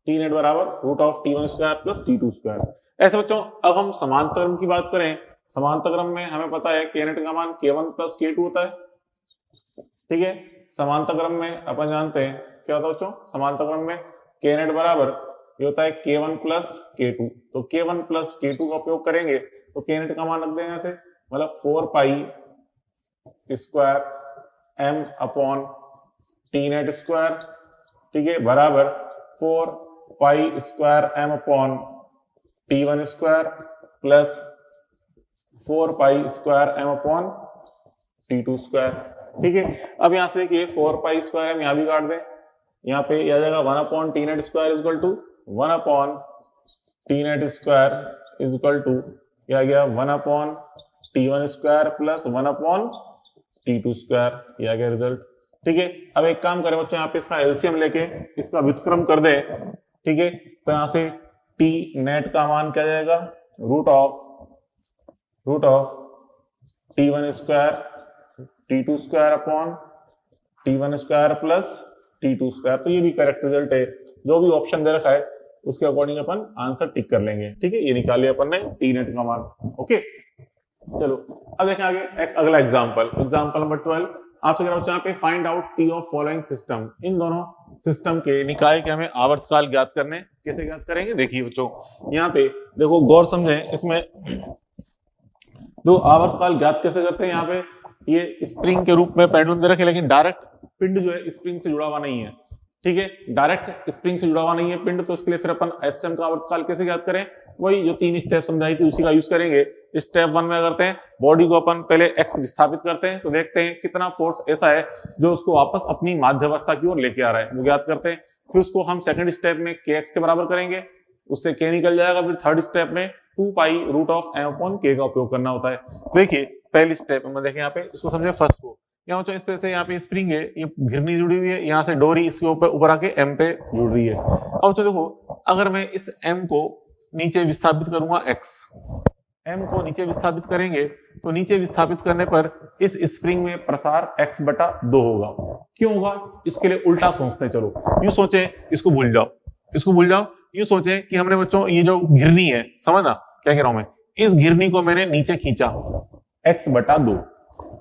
t0 बराबर root of t1 square plus t2 square. ऐसे बच्चों अब हम समांतर क्रम की बात करें, समांतर क्रम में हमें पता है k0 का मान k1 प्लस k2 होता है, ठीक है। समांतर क्रम में अपन जानते हैं क्या होता है बच्चों, समांतर क्रम में k0 बराबर ये होता है k1 प्लस k2, तो k1 प्लस k2 का उपयोग करेंगे तो k0 का मान रख देंगे ऐसे, मतलब 4 pi square m upon t0 square, ठीक है, बराबर 4 pi square m upon t1 square plus 4 pi square m upon t2 square, ठीक है। अब यहां से देखिए 4 पाई स्क्वायर m यहां भी काट दें, यहाँ पे आ जाएगा 1/t0 square equal to 1/t0 square equal to यह आ गया 1/t1 square plus 1/t2 square, यह आ गया रिजल्ट, ठीक है। अब एक काम करें बच्चों, यहाँ पे इसका एलसीएम लेके इसका व्युत्क्रम कर दे, ठीक है। तो यहाँ से t नेट का मान क्या जाएगा, root of t1 square t2 square upon t1 square plus t2 square. तो ये भी करेक्ट रिजल्ट है, जो भी ऑप्शन दे रखा है उसके अकॉर्डिंग अपन आंसर टिक कर लेंगे, ठीक है। ये निकाल लिया अपन ने टी नेट का मान, ओके। चलो अब देखें आगे एक अगला एग्जांपल नंबर 12 आपसे कह रहा हूं यहाँ पे find out T of following system. इन दोनों सिस्टम के निकाय के हमें आवर्तकाल ज्ञात करने, कैसे ज्ञात करेंगे देखिए बच्चों, यहाँ पे देखो गौर समझें, इसमें दो आवर्तकाल ज्ञात कैसे करते हैं। यहाँ पे ये स्प्रिंग के रूप में पेंडुलम दे रखे, लेकिन डायरेक्ट पिंड जो है स्प्रिंग से जुड़ा हुआ नहीं है, ठीक है, डायरेक्ट स्प्रिंग से जुड़ा हुआ नहीं है पिंड। तो इसके लिए फिर अपन एसएम का आवर्तकाल कैसे ज्ञात करें, वही जो 3 स्टेप समझाई थी उसी का यूज करेंगे। स्टेप 1 में करते हैं, बॉडी को अपन पहले एक्स विस्थापित करते हैं, तो देखते हैं कितना फोर्स ऐसा है जो उसको वापस अपनी माध्यावस्था की ओर लेके आ रहा है, वो ज्ञात करते हैं। फिर उसको हम सेकंड स्टेप में के एक्स के बराबर करेंगे, उससे के निकल जाएगा। फिर थर्ड स्टेप में 2 pi root of M upon k का उपयोग करना होता है। देखिए पहली स्टेप में देखें, यहाँ पे इसको समझे फर्स्ट को, यहाँ बच्चों इस तरह से यहाँ पे स्प्रिंग है, ये घिरनी जुड़ी हुई है, यहाँ से डोरी इसके ऊपर आके एम पे जुड़ रही है। अब बच्चों देखो, अगर मैं इस एम को नीचे विस्थापित करूंगा एक्स, एम को नीचे विस्थापित करेंगे तो नीचे विस्थापित करने पर इस स्प्रिंग में प्रसार x बटा 2 होगा। क्यों होगा, इसके लिए उल्टा सोचते हैं। चलो यूं सोचे, इसको भूल जाओ, यूं सोचे कि हमने बच्चों ये जो घिरनी है, समझना क्या कह रहा हूं मैं, इस घिरनी को मैंने नीचे खींचा x बटा 2,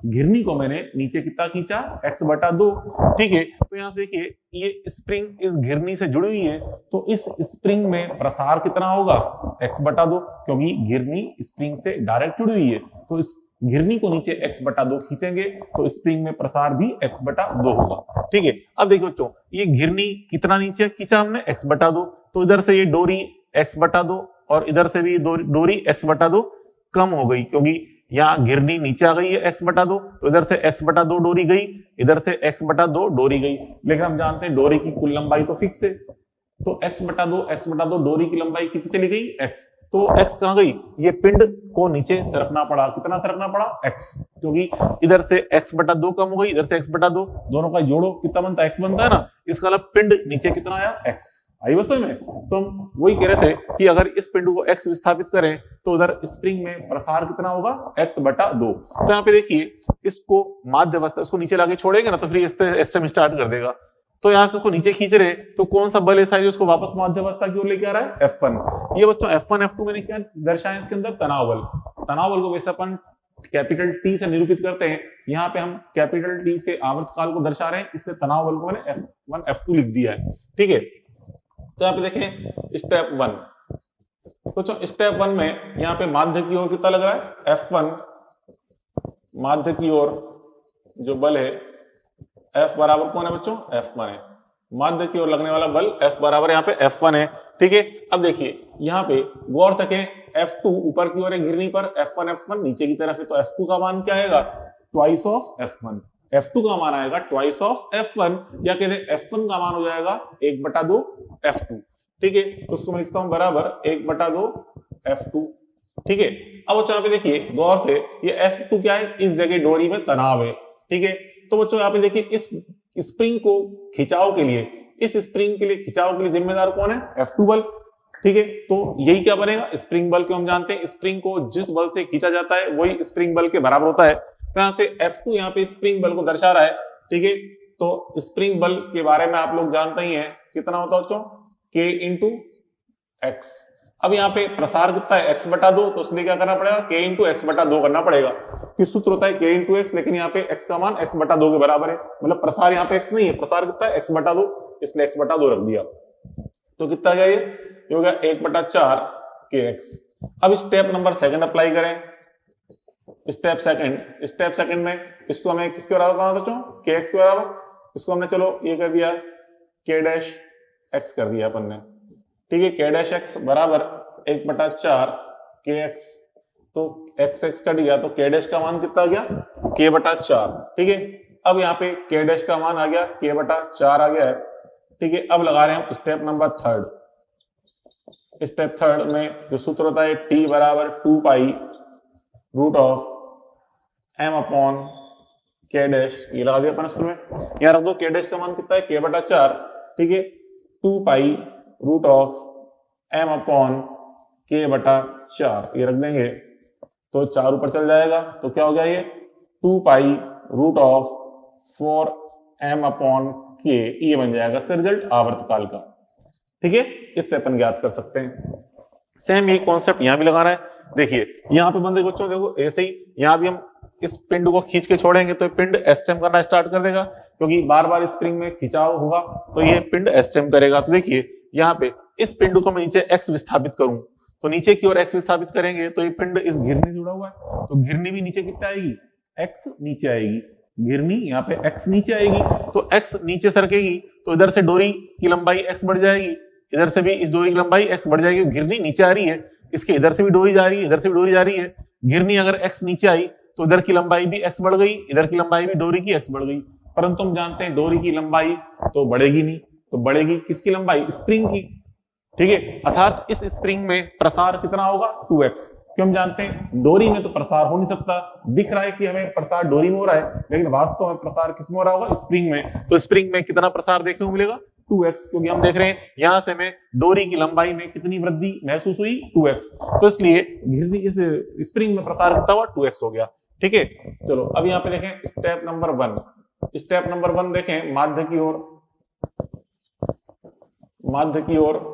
घिरनी को मैंने नीचे कितना खींचा x बटा 2, ठीक है। तो यहां से देखिए ये स्प्रिंग इस घिरनी से जुड़ी हुई है, तो इस स्प्रिंग में प्रसार कितना होगा x बटा 2, क्योंकि घिरनी स्प्रिंग से डायरेक्ट जुड़ी हुई है। तो इस घिरनी को नीचे x बटा 2 खींचेंगे तो स्प्रिंग में प्रसार भी x बटा 2 होगा, ठीक है। अब देखिए बच्चों, ये घिरनी कितना नीचे खींचा हमने x बटा 2, तो इधर से ये डोरी x बटा 2 और इधर से भी डोरी x बटा 2 कम हो गई, क्योंकि यहाँ घिरनी नीचे आ गई है x बटा 2, तो इधर से x बटा 2 डोरी गई, इधर से x बटा 2 डोरी गई। लेकिन हम जानते हैं डोरी की कुल लंबाई तो फिक्स है, तो x बटा 2 डोरी की लंबाई कितनी चली गई x, तो x कहां गई, ये पिंड को नीचे सरकना पड़ा, कितना सरकना पड़ा x, क्योंकि इधर से x बटा 2 कम हो गई, इधर से x बटा 2, दोनों का जोड़ो कितना बनता है x बनता है ना, इसका मतलब पिंड नीचे कितना आया x आई बस में। तो हम वही कह रहे थे कि अगर इस पिंड को x विस्थापित करें तो उधर स्प्रिंग में प्रसार कितना होगा x बटा 2। तो यहाँ पे देखिए इसको माध्यावस्था, इसको नीचे लाके छोड़ेंगे ना तो फिर एसएम स्टार्ट कर देगा। तो यहाँ से उसको नीचे खींच रहे, तो कौन सा बल ऐसा है जो उसको वापस माध्यावस्था की ओर लेके आ रहा है, F1। ये बच्चों F1 F2 मैंने क्या दर्शाया इसके अंदर, तनाव बल को वैसे अपन कैपिटल T से निरूपित करते हैं, यहाँ पे हम कैपिटल T से आवर्तकाल को दर्शा रहे हैं, इसलिए तनाव बल को मैंने F1 F2 लिख दिया है, ठीक है। तो यहाँ पे देखें स्टेप 1, तो स्टेप 1 में यहाँ पे माध्य की ओर कितना लग रहा है F1, माध्य की ओर जो बल है F बराबर कौन है बच्चों, F1 है। माध्य की ओर लगने वाला बल F बराबर यहाँ पे F1 है। ठीक है, अब देखिए यहाँ पे गौर से F2 ऊपर की ओर है घिरनी पर, F1 नीचे की तरफ है, तो F2 का मान क्या आएगा, ट्वाइस ऑफ F1। F2 का मान आएगा ट्वाइस ऑफ F1, या कहते F1 का मान हो जाएगा 1/2 F2। ठीक है, तो उसको मैं लिखता हूं बराबर 1/2 F2। ठीक है, अब बच्चों यहाँ पे देखिए गौर से, ये F2 क्या है, इस जगह डोरी में तनाव है। ठीक है, तो बच्चों यहाँ पे देखिए इस स्प्रिंग को खिंचाव के लिए, इस स्प्रिंग के लिए खिंचाव के लिए जिम्मेदार कौन है, F2 बल। ठीक है, तो यही क्या बनेगा, स्प्रिंग बल को हम जानते हैं, स्प्रिंग को जिस बल से खींचा जाता है वही स्प्रिंग बल के बराबर होता है। तो यहाँ से F2 यहाँ पे स्प्रिंग बल को दर्शा रहा है। ठीक है, तो स्प्रिंग बल के बारे में आप लोग जानते ही हैं, कितना होता है बच्चों, K इंटू एक्स। अब यहाँ पे प्रसार कितना है, x/2, तो इसलिए क्या करना पड़ेगा, K इंटू x/2 करना पड़ेगा। कि सूत्र होता है K इंटू एक्स, लेकिन यहाँ पे x का मान x/2 के बराबर है, मतलब प्रसार यहाँ पे x नहीं है, प्रसार कितना है x/2, इसलिए x/2 रख दिया। तो कितना गया ये हो गया 1/4 kx। अब स्टेप नंबर 2 अप्लाई करें। स्टेप सेकंड में इसको हमें किसके बराबर करना था बच्चों, kx के बराबर। इसको हमने चलो ये कर दिया k' x कर दिया अपन ने। ठीक है, k' बराबर 1/4 kx। तो x कट गया, तो k' का मान कितना आ गया, k/4। ठीक है, अब यहाँ पे k' का मान आ गया k/4 आ गया है। ठीक है, अब लगा रहे हैं हम स्टेप नंबर 3। स्टेप 3 में जो सूत्र होता है t बराबर 2 pi root of m upon k', ये लगा दिया अपन सूत्र में। यहाँ रख दो k' का मान कितना है, k/4। ठीक है, 2 pi root of m upon k/4 ये रख देंगे, तो 4 ऊपर चल जाएगा, तो क्या हो गया ये 2 pi root of 4m upon k, ये बन जाएगा इसका रिजल्ट आवर्तकाल का। ठीक है, इस तरह अपन ज्ञात कर सकते हैं। सेम यही कॉन्सेप्ट यहाँ भी लगाना है। देखिए यहाँ पे बंदे बच्चों देखो ऐसे ही, यहाँ भी हम इस पिंड को खींच के छोड़ेंगे तो ये पिंड एस्टेम करना स्टार्ट कर देगा, क्योंकि बार बार स्प्रिंग में खिंचाव होगा, तो ये पिंड एस्टेम करेगा। तो देखिए यहाँ पे इस पिंड को मैं नीचे x विस्थापित करूं, तो नीचे की ओर x विस्थापित करेंगे तो ये पिंड इस घिरनी से जुड़ा हुआ है, तो घिरनी भी नीचे कितना आएगी, x नीचे आएगी, घिरनी यहाँ पे x नीचे आएगी, तो x नीचे सरकेगी, तो इधर से डोरी की लंबाई x बढ़ जाएगी, इधर से भी इस डोरी की लंबाई x बढ़ जाएगी। घिरनी नीचे आ रही है, इसके इधर से भी डोरी जा रही है, इधर से भी डोरी जा रही है। घिरनी अगर x नीचे आई तो इधर की लंबाई भी x बढ़ गई, इधर की लंबाई भी डोरी की x बढ़ गई। परंतु हम जानते हैं डोरी की लंबाई तो बढ़ेगी नहीं, तो बढ़ेगी किसकी लंबाई, स्प्रिंग की। ठीक है, अर्थात इस स्प्रिंग में प्रसार कितना होगा, 2x। क्यों, हम जानते हैं डोरी में तो प्रसार हो नहीं सकता, दिख रहा है कि हमें प्रसार डोरी में हो रहा है, लेकिन वास्तव में प्रसार किस में हो रहा होगा, स्प्रिंग में। तो स्प्रिंग में कितना प्रसार देखने को मिलेगा, 2x, क्योंकि हम देख रहे हैं यहां से हमें डोरी की लंबाई में कितनी वृद्धि महसूस हुई, 2x। तो इसलिए घिरनी इस स्प्रिंग में प्रसार कितना हुआ, 2x हो गया। ठीक है, चलो अब यहाँ पे देखें स्टेप नंबर 1। स्टेप नंबर 1 देखें, माध्य की ओर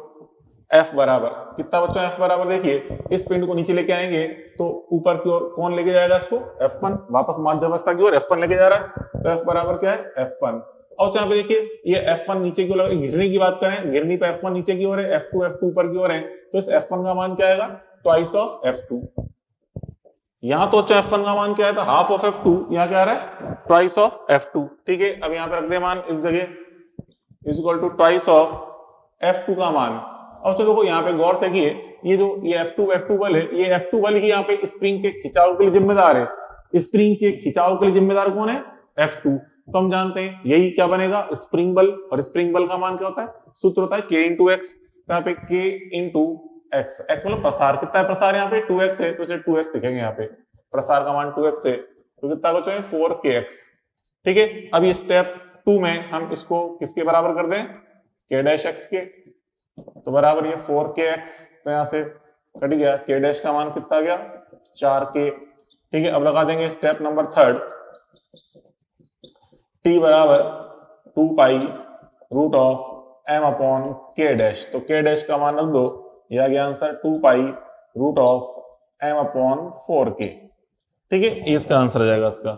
F बराबर कितना बच्चों, F बराबर देखिए इस पिंड को नीचे लेके आएंगे तो ऊपर की ओर कौन लेके जाएगा इसको, F1, वापस माध्यावस्था की ओर F1 लेके जा रहा है, तो F बराबर क्या है, F1। और यहाँ पे देखिए ये F1 नीचे की ओर, घिरनी की बात करें, घिरनी पे F1 नीचे की ओर है, F2 ऊपर की ओर है, तो इस F1 का मान क्या आएगा, ट्वाइस ऑफ F2। यहाँ तो अच्छा F1 का मान क्या है, तो हाफ ऑफ F2, यहाँ क्या आ रहा है, ट्वाइस ऑफ F2। ठीक है, अब यहाँ पे रख दे मान इस जगह is equal to twice of F2 का मान। और चलो देखो यहाँ पे गौर से किए, ये जो ये F2 बल है, ये F2 बल ही यहाँ पे स्प्रिंग के खिंचाव के लिए जिम्मेदार है। स्प्रिंग के खिंचाव के लिए जिम्मेदार कौन है, F2। तो हम जानते हैं यही क्या बनेगा, स्प्रिंग बल, और स्प्रिंग बल का मान क्या होता है, सूत्र होता है K इंटू एक्स। तो यहाँ पे K इंटू एक्स, एक्स मतलब प्रसार कितना है, प्रसार यहाँ पे 2x है, तो 2x लिखेंगे यहाँ पे, प्रसार का मान 2x है, तो कितना बचा है 4kx। ठीक है, अब ये स्टेप 2 में हम इसको किसके बराबर कर दें, k' के, तो बराबर ये 4kx, तो यहाँ से कट गया, k' का मान कितना आ गया, 4k। ठीक है, अब लगा देंगे स्टेप नंबर 3, t बराबर 2 pi root of m upon k', तो k' का मान रख दो, यह आ गया answer 2 pi root of m upon 4k। ठीक है, ये इसका आंसर आ जाएगा इसका।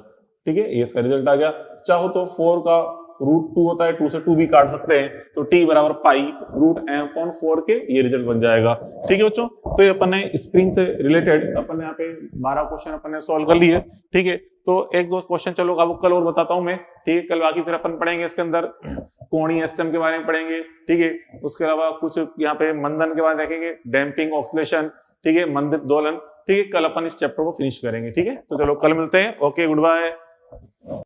ठीक है, ये इसका रिजल्ट आ गया। चाहो तो 4 का √2 होता है, 2 से 2 भी काट सकते हैं, तो t बराबर पाई √m/4 के ये रिजल्ट बन जाएगा। ठीक है बच्चों, तो ये अपन ने स्प्रिंग से रिलेटेड अपन ने यहाँ पे 12 क्वेश्चन अपन ने सॉल्व कर लिए। ठीक है, तो एक दो क्वेश्चन चलो आपको कल और बताता हूं मैं। ठीक है, कल बाकी फिर अपन पढ़ेंगे इसके अंदर कोणीय एसएम के बारे में पढ़ेंगे। ठीक है, उसके अलावा कुछ यहाँ पे मंदन के बारे में देखेंगे, डैम्पिंग ऑक्सीलेशन, ठीक है, मंदित दोलन। ठीक है, कल अपन इस चैप्टर को फिनिश करेंगे। ठीक है, तो चलो कल मिलते हैं। Okay, good bye.